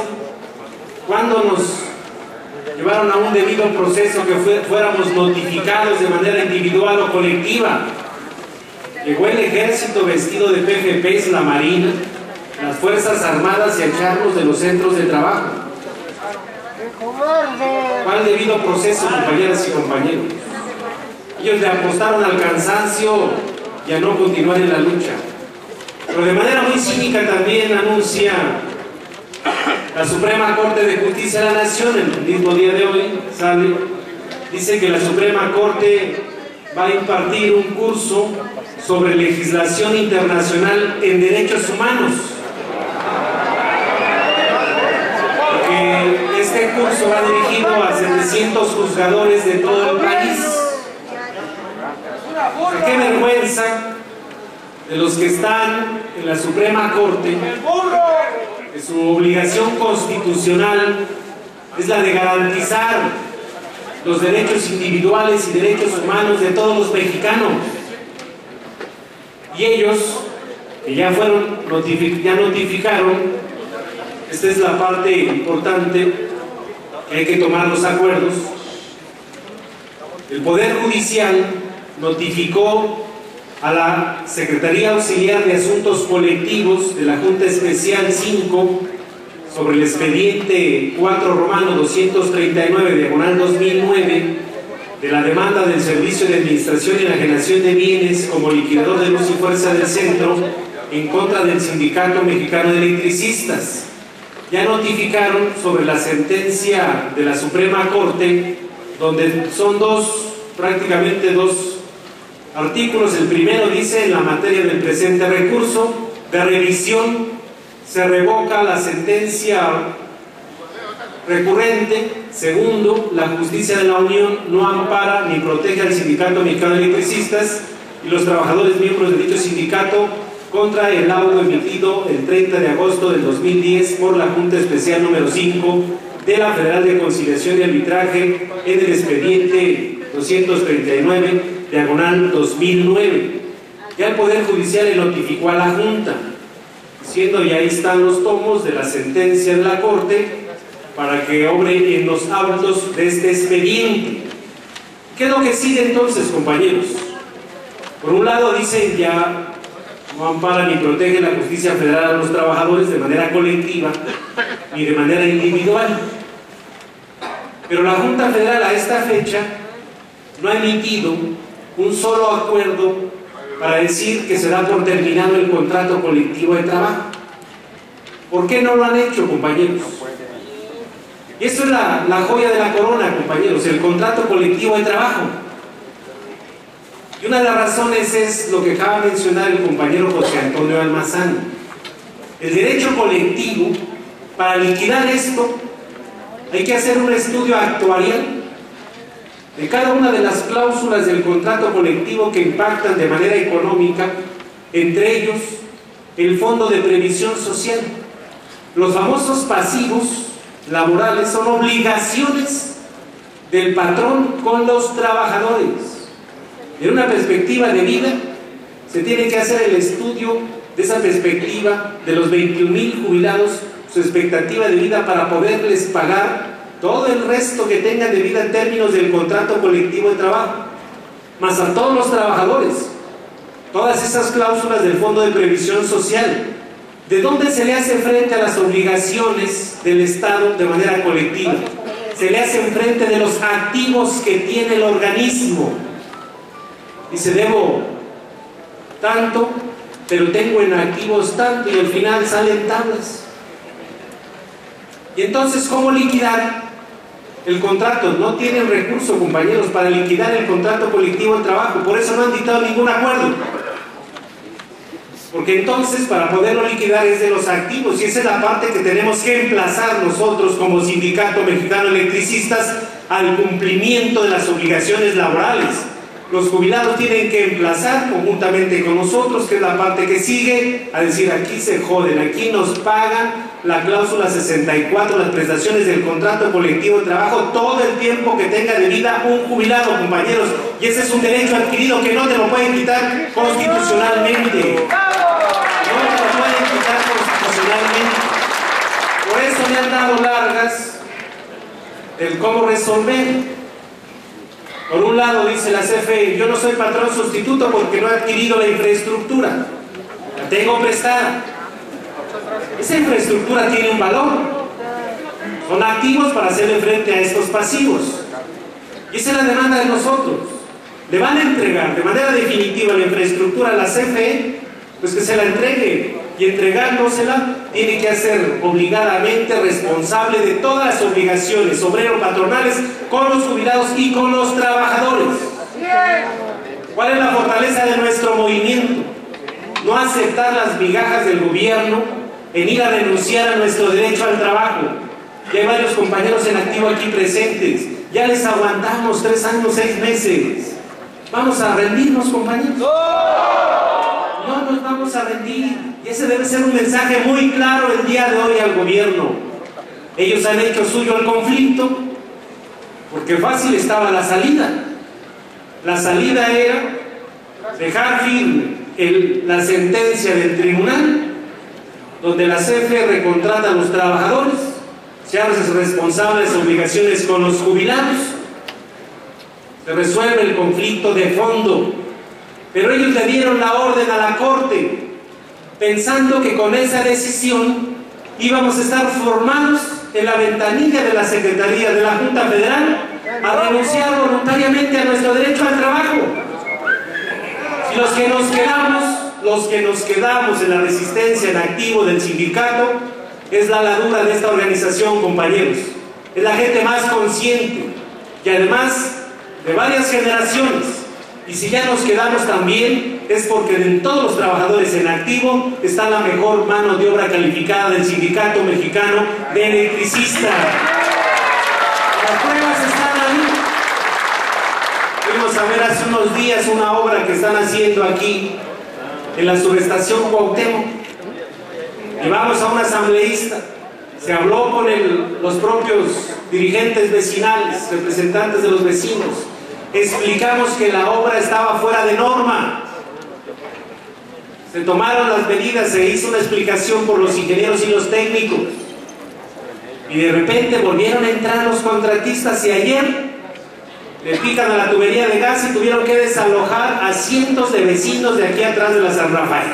S5: cuando nos llevaron a un debido proceso que fuéramos notificados de manera individual o colectiva, llegó el ejército vestido de PFPs, la Marina, las Fuerzas Armadas, y a echarnos de los centros de trabajo. ¿Cuál debido proceso, compañeras y compañeros? Ellos le apostaron al cansancio y a no continuar en la lucha. Pero de manera muy cínica también anuncia la Suprema Corte de Justicia de la Nación, el mismo día de hoy sale, dice que la Suprema Corte va a impartir un curso sobre legislación internacional en derechos humanos. Porque este curso va dirigido a 700 juzgadores de todo el país. ¡Qué vergüenza de los que están en la Suprema Corte! Que su obligación constitucional es la de garantizar los derechos individuales y derechos humanos de todos los mexicanos. Y ellos, que ya notificaron, esta es la parte importante, que hay que tomar los acuerdos. El Poder Judicial notificó a la Secretaría Auxiliar de Asuntos Colectivos de la Junta Especial 5 sobre el expediente 4-239/2009 de la demanda del Servicio de Administración y Enajenación de Bienes como liquidador de Luz y Fuerza del Centro en contra del Sindicato Mexicano de Electricistas. Ya notificaron sobre la sentencia de la Suprema Corte, donde son prácticamente dos artículos. El primero dice: en la materia del presente recurso de revisión se revoca la sentencia recurrente. Segundo, la justicia de la Unión no ampara ni protege al Sindicato Mexicano de Electricistas y los trabajadores miembros de dicho sindicato contra el laudo emitido el 30 de agosto del 2010 por la Junta Especial número 5 de la Federal de Conciliación y Arbitraje en el expediente 239/2009. Ya el Poder Judicial le notificó a la Junta, diciendo, y ahí están los tomos de la sentencia de la Corte para que obre en los autos de este expediente. ¿Qué es lo que sigue entonces, compañeros? Por un lado dicen, ya no ampara ni protege la justicia federal a los trabajadores de manera colectiva ni de manera individual. Pero la Junta Federal a esta fecha no ha emitido un solo acuerdo para decir que se da por terminado el contrato colectivo de trabajo. ¿Por qué no lo han hecho, compañeros? Y esto es la joya de la corona, compañeros, el contrato colectivo de trabajo. Y una de las razones es lo que acaba de mencionar el compañero José Antonio Almazán. El derecho colectivo, para liquidar esto, hay que hacer un estudio actuarial de cada una de las cláusulas del contrato colectivo que impactan de manera económica, entre ellos el Fondo de Previsión Social. Los famosos pasivos laborales son obligaciones del patrón con los trabajadores. En una perspectiva de vida, se tiene que hacer el estudio de esa perspectiva de los 21,000 jubilados, su expectativa de vida, para poderles pagar todo el resto que tengan de vida en términos del contrato colectivo de trabajo, más a todos los trabajadores, todas esas cláusulas del Fondo de Previsión Social. ¿De dónde se le hace frente a las obligaciones del Estado de manera colectiva? Se le hace frente de los activos que tiene el organismo. Dice, debo tanto, pero tengo en activos tanto, y al final salen tablas. Y entonces, ¿cómo liquidar el contrato, no tienen recursos, compañeros, para liquidar el contrato colectivo de trabajo, por eso no han dictado ningún acuerdo. Porque entonces para poderlo liquidar es de los activos, y esa es la parte que tenemos que emplazar nosotros como Sindicato Mexicano de Electricistas al cumplimiento de las obligaciones laborales. Los jubilados tienen que emplazar conjuntamente con nosotros, que es la parte que sigue, a decir: aquí se joden, aquí nos pagan la cláusula 64, las prestaciones del contrato colectivo de trabajo, todo el tiempo que tenga de vida un jubilado, compañeros, y ese es un derecho adquirido que no te lo pueden quitar constitucionalmente. No te lo pueden quitar constitucionalmente. Por eso me han dado largas el cómo resolver. Por un lado dice la CFE: yo no soy patrón sustituto porque no he adquirido la infraestructura, la tengo prestada. Esa infraestructura tiene un valor, son activos para hacerle frente a estos pasivos, y esa es la demanda de nosotros. Le van a entregar de manera definitiva la infraestructura a la CFE, pues que se la entregue, y entregándosela tiene que hacer obligadamente responsable de todas las obligaciones obrero-patronales con los jubilados y con los trabajadores. ¿Cuál es la fortaleza de nuestro movimiento? No aceptar las migajas del gobierno en ir a renunciar a nuestro derecho al trabajo. Ya hay varios compañeros en activo aquí presentes, ya les aguantamos 3 años, 6 meses. ¿Vamos a rendirnos, compañeros? No nos vamos a rendir, y ese debe ser un mensaje muy claro el día de hoy al gobierno. Ellos han hecho suyo el conflicto porque fácil estaba la salida. La salida era dejar firme la sentencia del tribunal, donde la CFE recontrata a los trabajadores, se hace responsable de sus obligaciones con los jubilados, se resuelve el conflicto de fondo. Pero ellos le dieron la orden a la Corte, pensando que con esa decisión íbamos a estar formados en la ventanilla de la Secretaría de la Junta Federal a renunciar voluntariamente a nuestro derecho al trabajo. Si los que nos quedamos en la resistencia en activo del sindicato, es la ladura de esta organización, compañeros. Es la gente más consciente, y además de varias generaciones. Y si ya nos quedamos también, es porque en todos los trabajadores en activo está la mejor mano de obra calificada del Sindicato Mexicano de Electricistas. Las pruebas están ahí. Fuimos a ver hace unos días una obra que están haciendo aquí en la subestación Cuauhtémoc. Llevamos a un asambleísta, se habló con los propios dirigentes vecinales, representantes de los vecinos. Explicamos que la obra estaba fuera de norma. Se tomaron las medidas, se hizo una explicación por los ingenieros y los técnicos. Y de repente volvieron a entrar los contratistas, y ayer le pican a la tubería de gas y tuvieron que desalojar a cientos de vecinos de aquí atrás de la San Rafael.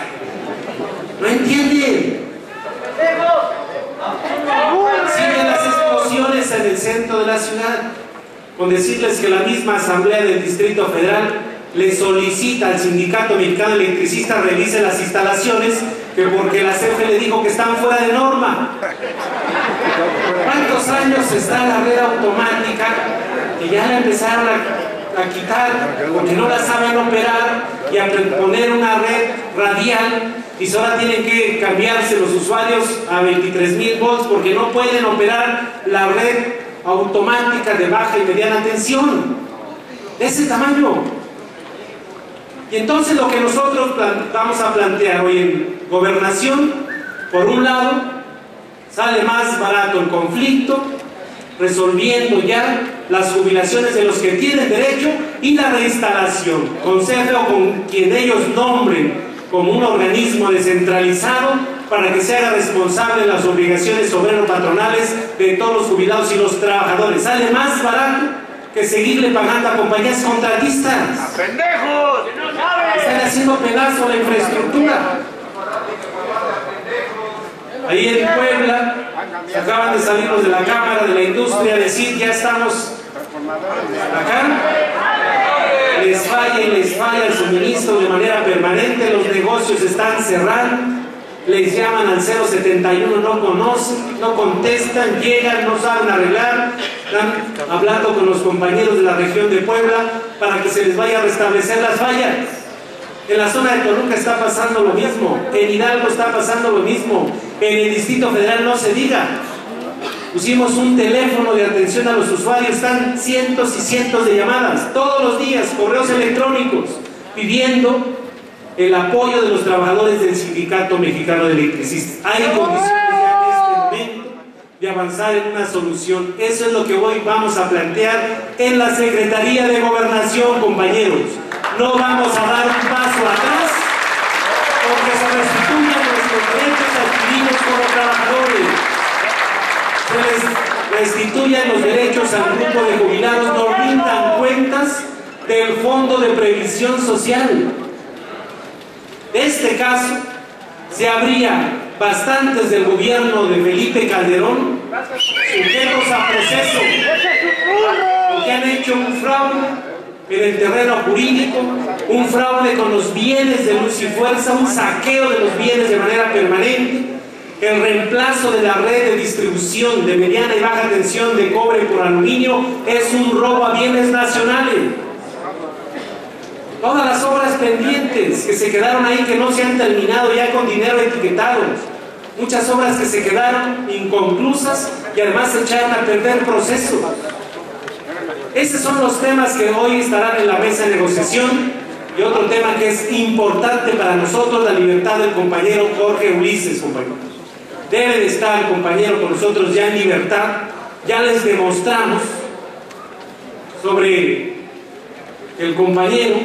S5: ¿No entienden? Siguen las explosiones en el centro de la ciudad. Con decirles que la misma Asamblea del Distrito Federal le solicita al Sindicato Mexicano de Electricistas revise las instalaciones, que porque la CFE le dijo que están fuera de norma. ¿Cuántos años está la red automática que ya la empezaron a quitar porque no la saben operar, y a poner una red radial, y ahora tienen que cambiarse los usuarios a 23,000 volts porque no pueden operar la red automática de baja y mediana tensión de ese tamaño? Y entonces lo que nosotros vamos a plantear hoy en Gobernación, por un lado, sale más barato el conflicto, resolviendo ya las jubilaciones de los que tienen derecho y la reinstalación con CFE o con quien ellos nombren como un organismo descentralizado, para que se haga responsable de las obligaciones obrero-patronales de todos los jubilados y los trabajadores. Sale más barato que seguirle pagando a compañías contratistas.
S6: ¡Pendejos!
S5: Están haciendo pedazo a la infraestructura. Ahí en Puebla acaban de salirnos de la Cámara de la Industria a decir: ya estamos acá. Les falla el suministro de manera permanente, los negocios están cerrando. Les llaman al 071, no conocen, no contestan, llegan, no saben arreglar. están hablando con los compañeros de la región de Puebla para que se les vaya a restablecer las vallas. En la zona de Toluca está pasando lo mismo, en Hidalgo está pasando lo mismo, en el Distrito Federal no se diga. Pusimos un teléfono de atención a los usuarios, están cientos y cientos de llamadas, todos los días, correos electrónicos, pidiendo el apoyo de los trabajadores del Sindicato Mexicano de Electricistas. Hay condiciones ya en este momento de avanzar en una solución. Eso es lo que hoy vamos a plantear en la Secretaría de Gobernación, compañeros. No vamos a dar un paso atrás porque se restituyan nuestros derechos adquiridos como trabajadores. Se les restituyan los derechos al grupo de jubilados, no rindan cuentas del Fondo de Previsión Social. De este caso, se habría bastantes del gobierno de Felipe Calderón sujetos a proceso, porque han hecho un fraude en el terreno jurídico, un fraude con los bienes de Luz y Fuerza, un saqueo de los bienes de manera permanente, el reemplazo de la red de distribución de mediana y baja tensión de cobre por aluminio es un robo a bienes nacionales. Todas las obras pendientes que se quedaron ahí, que no se han terminado ya con dinero etiquetado, muchas obras que se quedaron inconclusas y además se echaron a perder procesos. Esos son los temas que hoy estarán en la mesa de negociación. Y otro tema que es importante para nosotros, la libertad del compañero Jorge Ulises, compañeros. Debe de estar, compañero, con nosotros ya en libertad. Ya les demostramos sobre el compañero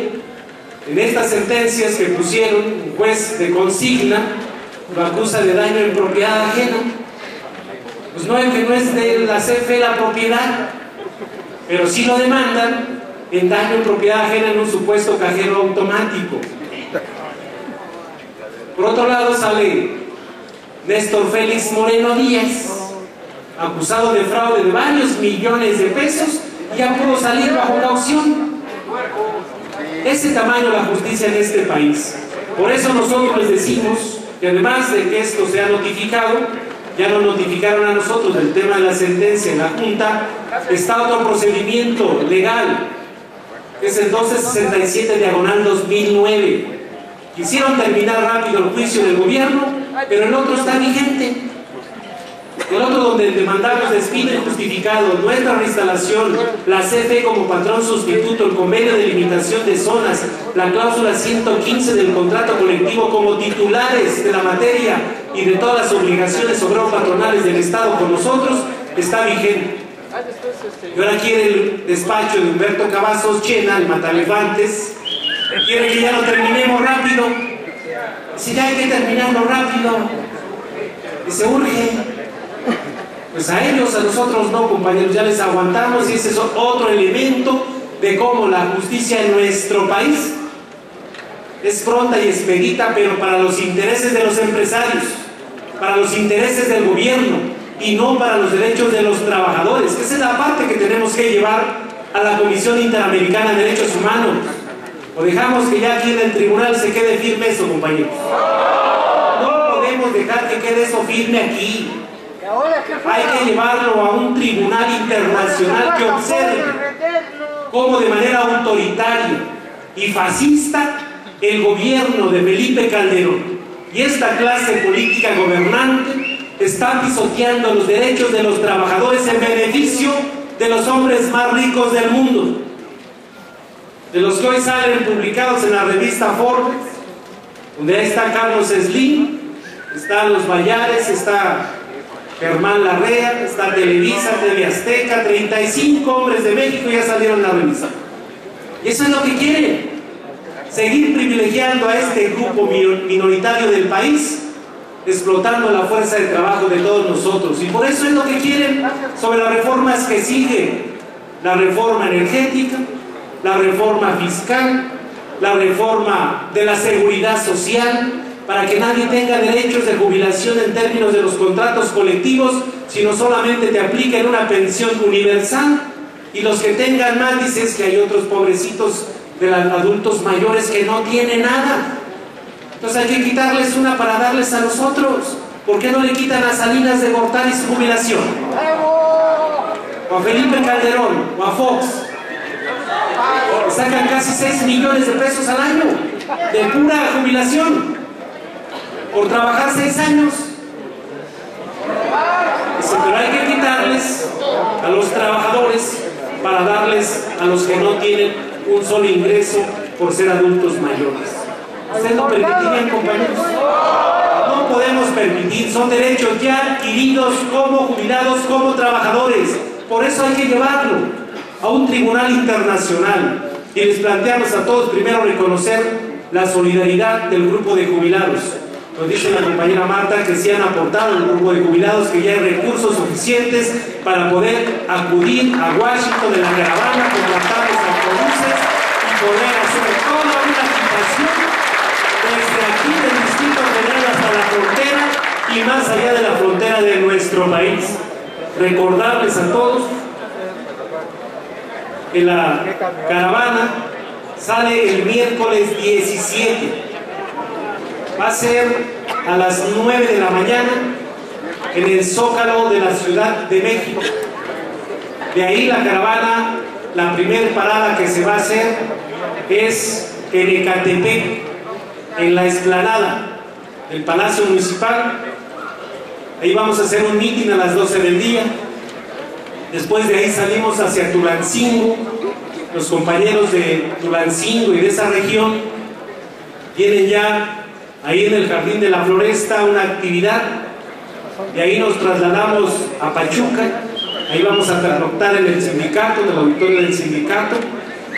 S5: en estas sentencias que pusieron, un juez de consigna lo acusa de daño en propiedad ajena. Pues no, que no es de la CFE la propiedad, pero sí lo demandan en daño en propiedad ajena en un supuesto cajero automático. Por otro lado sale Néstor Félix Moreno Díaz, acusado de fraude de varios millones de pesos, y ya pudo salir bajo caución. Ese tamaño la justicia en este país. Por eso nosotros les decimos que además de que esto sea notificado, ya nos notificaron a nosotros del tema de la sentencia en la Junta, está otro procedimiento legal, que es el 1267/2009. Quisieron terminar rápido el juicio del gobierno, pero el otro está vigente. El otro, donde el demandado despide injustificado, nuestra reinstalación, la CFE como patrón sustituto, el convenio de limitación de zonas, la cláusula 115 del contrato colectivo como titulares de la materia y de todas las obligaciones obrero-patronales del Estado con nosotros, está vigente. Y ahora quiere el despacho de Humberto Cavazos Chena, el matalefantes, quiere que ya lo terminemos rápido. Si ya hay que terminarlo rápido, y se urge. Pues a ellos, a nosotros no, compañeros, ya les aguantamos, y ese es otro elemento de cómo la justicia en nuestro país es pronta y expedita, pero para los intereses de los empresarios, para los intereses del gobierno y no para los derechos de los trabajadores. Esa es la parte que tenemos que llevar a la Comisión Interamericana de Derechos Humanos. O dejamos que ya aquí en el tribunal se quede firme eso, compañeros. No podemos dejar que quede eso firme aquí. Hay que llevarlo a un tribunal internacional que observe cómo de manera autoritaria y fascista el gobierno de Felipe Calderón y esta clase política gobernante está pisoteando los derechos de los trabajadores en beneficio de los hombres más ricos del mundo, de los que hoy salen publicados en la revista Forbes, donde ahí está Carlos Slim, están los Bayares, está Germán Larrea, está Televisa, TV Azteca, 35 hombres de México ya salieron en la revista. Y eso es lo que quieren, seguir privilegiando a este grupo minoritario del país, explotando la fuerza de trabajo de todos nosotros. Y por eso es lo que quieren sobre las reformas que siguen: la reforma energética, la reforma fiscal, la reforma de la seguridad social, para que nadie tenga derechos de jubilación en términos de los contratos colectivos, sino solamente te apliquen una pensión universal, y los que tengan más, dices que hay otros pobrecitos de los adultos mayores que no tienen nada. Entonces hay que quitarles una para darles a los otros. ¿Por qué no le quitan a Salinas de Gortari su jubilación? o a Felipe Calderón, o a Fox, sacan casi 6 millones de pesos al año de pura jubilación por trabajar 6 años. Pero hay que quitarles a los trabajadores para darles a los que no tienen un solo ingreso por ser adultos mayores. ¿Ustedes lo permitirían, compañeros? No podemos permitir, son derechos ya adquiridos como jubilados, como trabajadores. Por eso hay que llevarlo a un tribunal internacional. Y les planteamos a todos primero reconocer la solidaridad del grupo de jubilados. Nos dice la compañera Marta que sí han aportado al grupo de jubilados, que ya hay recursos suficientes para poder acudir a Washington en la caravana con tratados autobuses y poder hacer toda una agitación desde aquí del Distrito Federal hasta la frontera y más allá de la frontera de nuestro país. Recordarles a todos que la caravana sale el miércoles 17. Va a ser a las 9 de la mañana en el Zócalo de la Ciudad de México. De ahí la caravana, la primera parada que se va a hacer es en Ecatepec, en la explanada del Palacio Municipal. Ahí vamos a hacer un mitin a las 12 del día. Después de ahí salimos hacia Tulancingo. Los compañeros de Tulancingo y de esa región tienen ya ahí en el Jardín de la Floresta una actividad. De ahí nos trasladamos a Pachuca. Ahí vamos a pernoctar en el sindicato, en el auditorio del sindicato.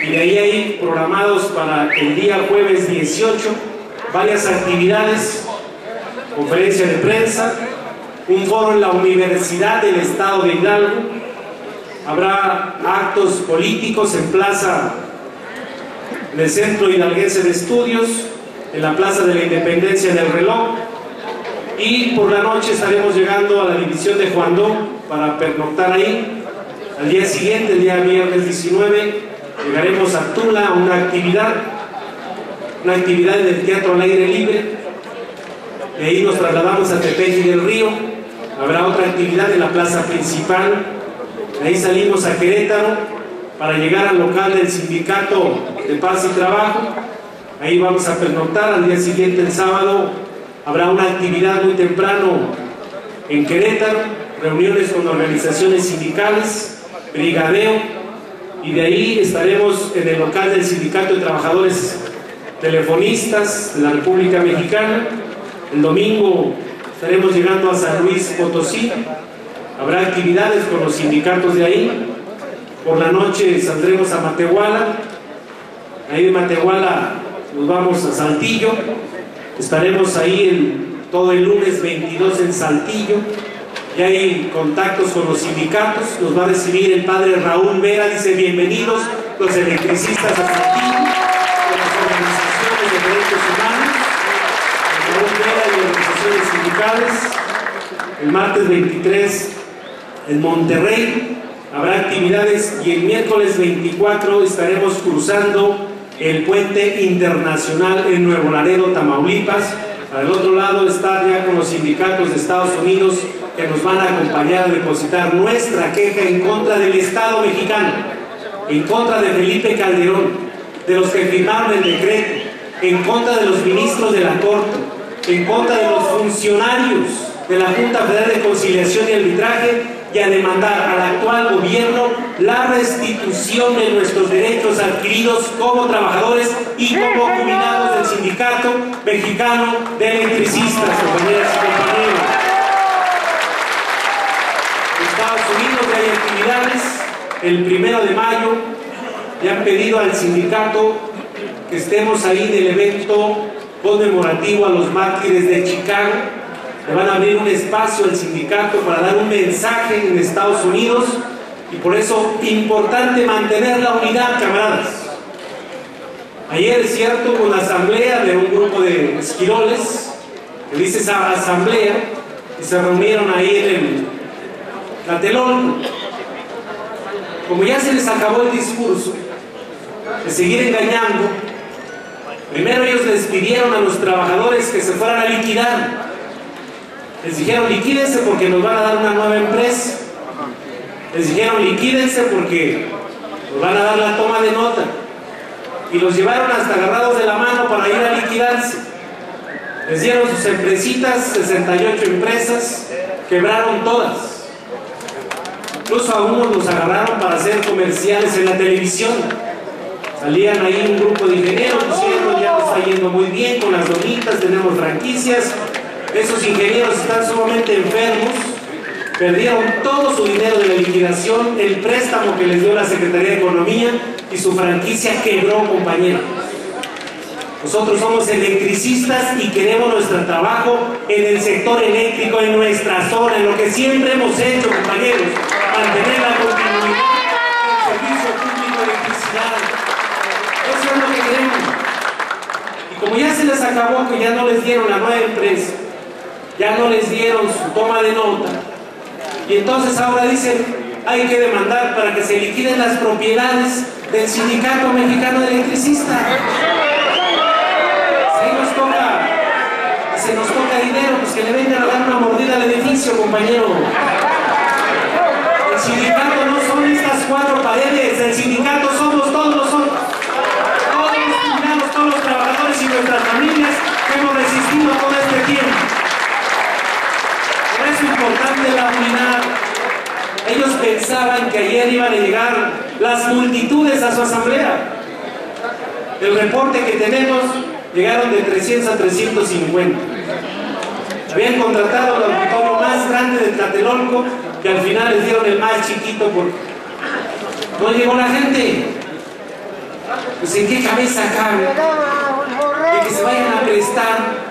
S5: Y de ahí hay programados para el día jueves 18 varias actividades: conferencia de prensa, un foro en la Universidad del Estado de Hidalgo, habrá actos políticos en plaza del Centro Hidalguense de Estudios, en la Plaza de la Independencia del Reloj, y por la noche estaremos llegando a la división de Juandó para pernoctar ahí. Al día siguiente, el día viernes 19, llegaremos a Tula a una actividad en el Teatro al Aire Libre. De ahí nos trasladamos a Tepeji del Río, habrá otra actividad en la plaza principal. De ahí salimos a Querétaro para llegar al local del Sindicato de Paz y Trabajo. Ahí vamos a pernoctar. Al día siguiente, el sábado, habrá una actividad muy temprano en Querétaro, reuniones con organizaciones sindicales, brigadeo, y de ahí estaremos en el local del Sindicato de Trabajadores Telefonistas de la República Mexicana. El domingo estaremos llegando a San Luis Potosí, habrá actividades con los sindicatos de ahí. Por la noche saldremos a Matehuala, ahí de Matehuala nos vamos a Saltillo, estaremos ahí todo el lunes 22 en Saltillo. Ya hay contactos con los sindicatos, nos va a recibir el padre Raúl Vera, dice: bienvenidos los electricistas a Saltillo, con las organizaciones de derechos humanos, Raúl Vera y organizaciones sindicales. El martes 23 en Monterrey habrá actividades, y el miércoles 24 estaremos cruzando el puente internacional en Nuevo Laredo, Tamaulipas, para el otro lado estar ya con los sindicatos de Estados Unidos, que nos van a acompañar a depositar nuestra queja en contra del Estado mexicano, en contra de Felipe Calderón, de los que firmaron el decreto, en contra de los ministros de la Corte, en contra de los funcionarios de la Junta Federal de Conciliación y Arbitraje, y a demandar al actual gobierno la restitución de nuestros derechos adquiridos como trabajadores y como jubilados del Sindicato Mexicano de Electricistas, compañeras y compañeros. En Estados Unidos ya hay actividades. El 1 de mayo ya han pedido al sindicato que estemos ahí en el evento conmemorativo a los mártires de Chicago. Le van a abrir un espacio al sindicato para dar un mensaje en Estados Unidos, y por eso es importante mantener la unidad, camaradas. Ayer, es cierto, hubo una asamblea de un grupo de esquiroles, que dice esa asamblea, y se reunieron ahí en el Tlatelolco. Como ya se les acabó el discurso de seguir engañando, primero ellos les pidieron a los trabajadores que se fueran a liquidar. Les dijeron: liquídense porque nos van a dar una nueva empresa. Les dijeron liquídense porque nos van a dar la toma de nota. Y los llevaron hasta agarrados de la mano para ir a liquidarse. Les dieron sus empresitas, 68 empresas, quebraron todas. Incluso a unos los agarraron para hacer comerciales en la televisión. Salían ahí un grupo de ingenieros diciendo ya nos está yendo muy bien con las donitas, tenemos franquicias. Esos ingenieros están sumamente enfermos, perdieron todo su dinero de la liquidación, el préstamo que les dio la Secretaría de Economía y su franquicia quebró, compañeros. Nosotros somos electricistas y queremos nuestro trabajo en el sector eléctrico, en nuestra zona, en lo que siempre hemos hecho, compañeros, mantener la continuidad del servicio público de electricidad. Eso es lo que queremos. Y como ya se les acabó, que ya no les dieron la nueva empresa, ya no les dieron su toma de nota, y entonces ahora dicen, hay que demandar para que se liquiden las propiedades del Sindicato Mexicano de Electricistas. Se nos toca dinero, pues que le vengan a dar una mordida al edificio, compañero. El sindicato no son estas cuatro paredes, el sindicato somos todos nosotros. Todos los jubilados, todos los trabajadores y nuestras familias que hemos resistido todo este tiempo. Por eso es importante la unidad. Ellos pensaban que ayer iban a llegar las multitudes a su asamblea. El reporte que tenemos, llegaron de 300 a 350. Habían contratado el auditorio más grande de Tlatelolco y al final les dieron el más chiquito porque no llegó la gente. Pues en qué cabeza cabe de que se vayan a prestar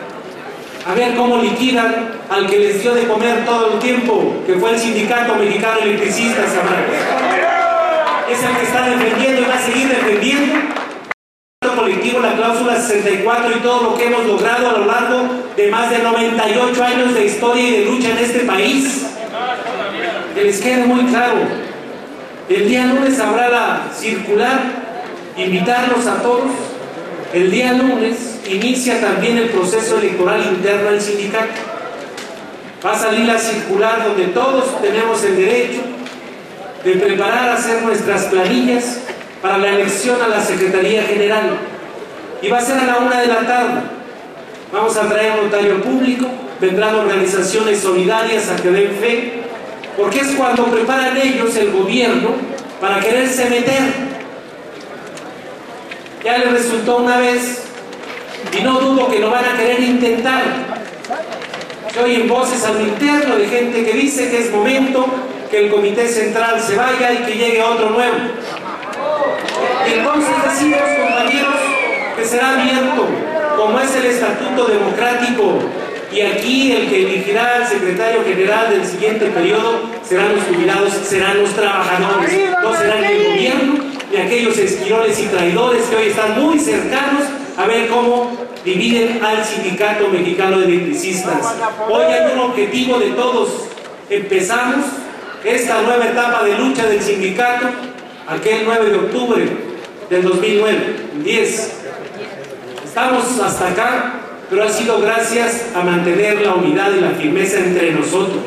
S5: a ver cómo liquidan al que les dio de comer todo el tiempo, que fue el Sindicato Mexicano de Electricistas. Es el que está defendiendo y va a seguir defendiendo colectivo, la cláusula 64 y todo lo que hemos logrado a lo largo de más de 98 años de historia y de lucha en este país. Que les quede muy claro. El día lunes habrá la circular, invitarlos a todos. El día lunes inicia también el proceso electoral interno del sindicato. Va a salir la circular donde todos tenemos el derecho de preparar, hacer nuestras planillas para la elección a la Secretaría General. Y va a ser a la 1 de la tarde. Vamos a traer un notario público, vendrán organizaciones solidarias a que den fe, porque es cuando preparan ellos el gobierno para quererse meter. Ya les resultó una vez y no dudo que lo van a querer intentar. Se oyen voces al interno de gente que dice que es momento que el Comité Central se vaya y que llegue otro nuevo. Y entonces decimos, compañeros, que será abierto, como es el estatuto democrático, y aquí el que elegirá al secretario general del siguiente periodo serán los jubilados, serán los trabajadores, no serán el gobierno ni aquellos esquiroles y traidores que hoy están muy cercanos a ver cómo dividen al Sindicato Mexicano de Electricistas. Hoy hay un objetivo de todos. Empezamos esta nueva etapa de lucha del sindicato aquel 9 de octubre del 2009, 10. Estamos hasta acá, pero ha sido gracias a mantener la unidad y la firmeza entre nosotros.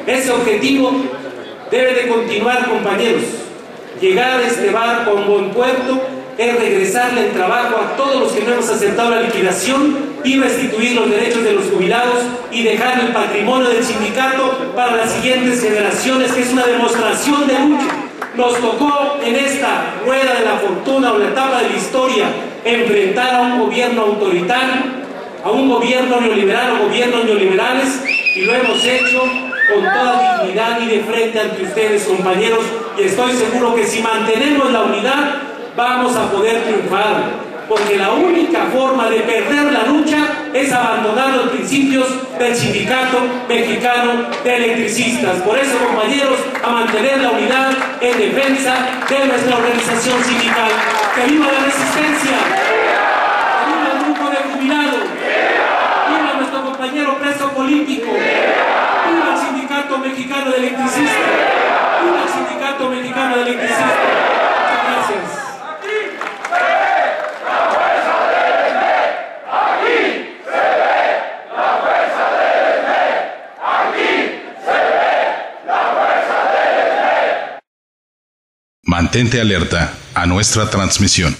S5: Ese objetivo debe de continuar, compañeros. Llegar a este barco a un buen puerto es regresarle el trabajo a todos los que no hemos aceptado la liquidación y restituir los derechos de los jubilados y dejar el patrimonio del sindicato para las siguientes generaciones, que es una demostración de lucha. Nos tocó en esta rueda de la fortuna o la etapa de la historia enfrentar a un gobierno autoritario, a un gobierno neoliberal o gobiernos neoliberales, y lo hemos hecho con toda dignidad y de frente ante ustedes, compañeros, y estoy seguro que si mantenemos la unidad vamos a poder triunfar, porque la única forma de perder la lucha es abandonar los principios del Sindicato Mexicano de Electricistas. Por eso, compañeros, a mantener la unidad en defensa de nuestra organización sindical. ¡Que viva la resistencia! ¡Que viva el grupo de jubilados! ¡Viva nuestro compañero preso político! ¡Viva el Sindicato Mexicano de Electricistas! ¡Viva el Sindicato Mexicano de Electricistas! Muchas gracias.
S6: Mantente alerta a nuestra transmisión.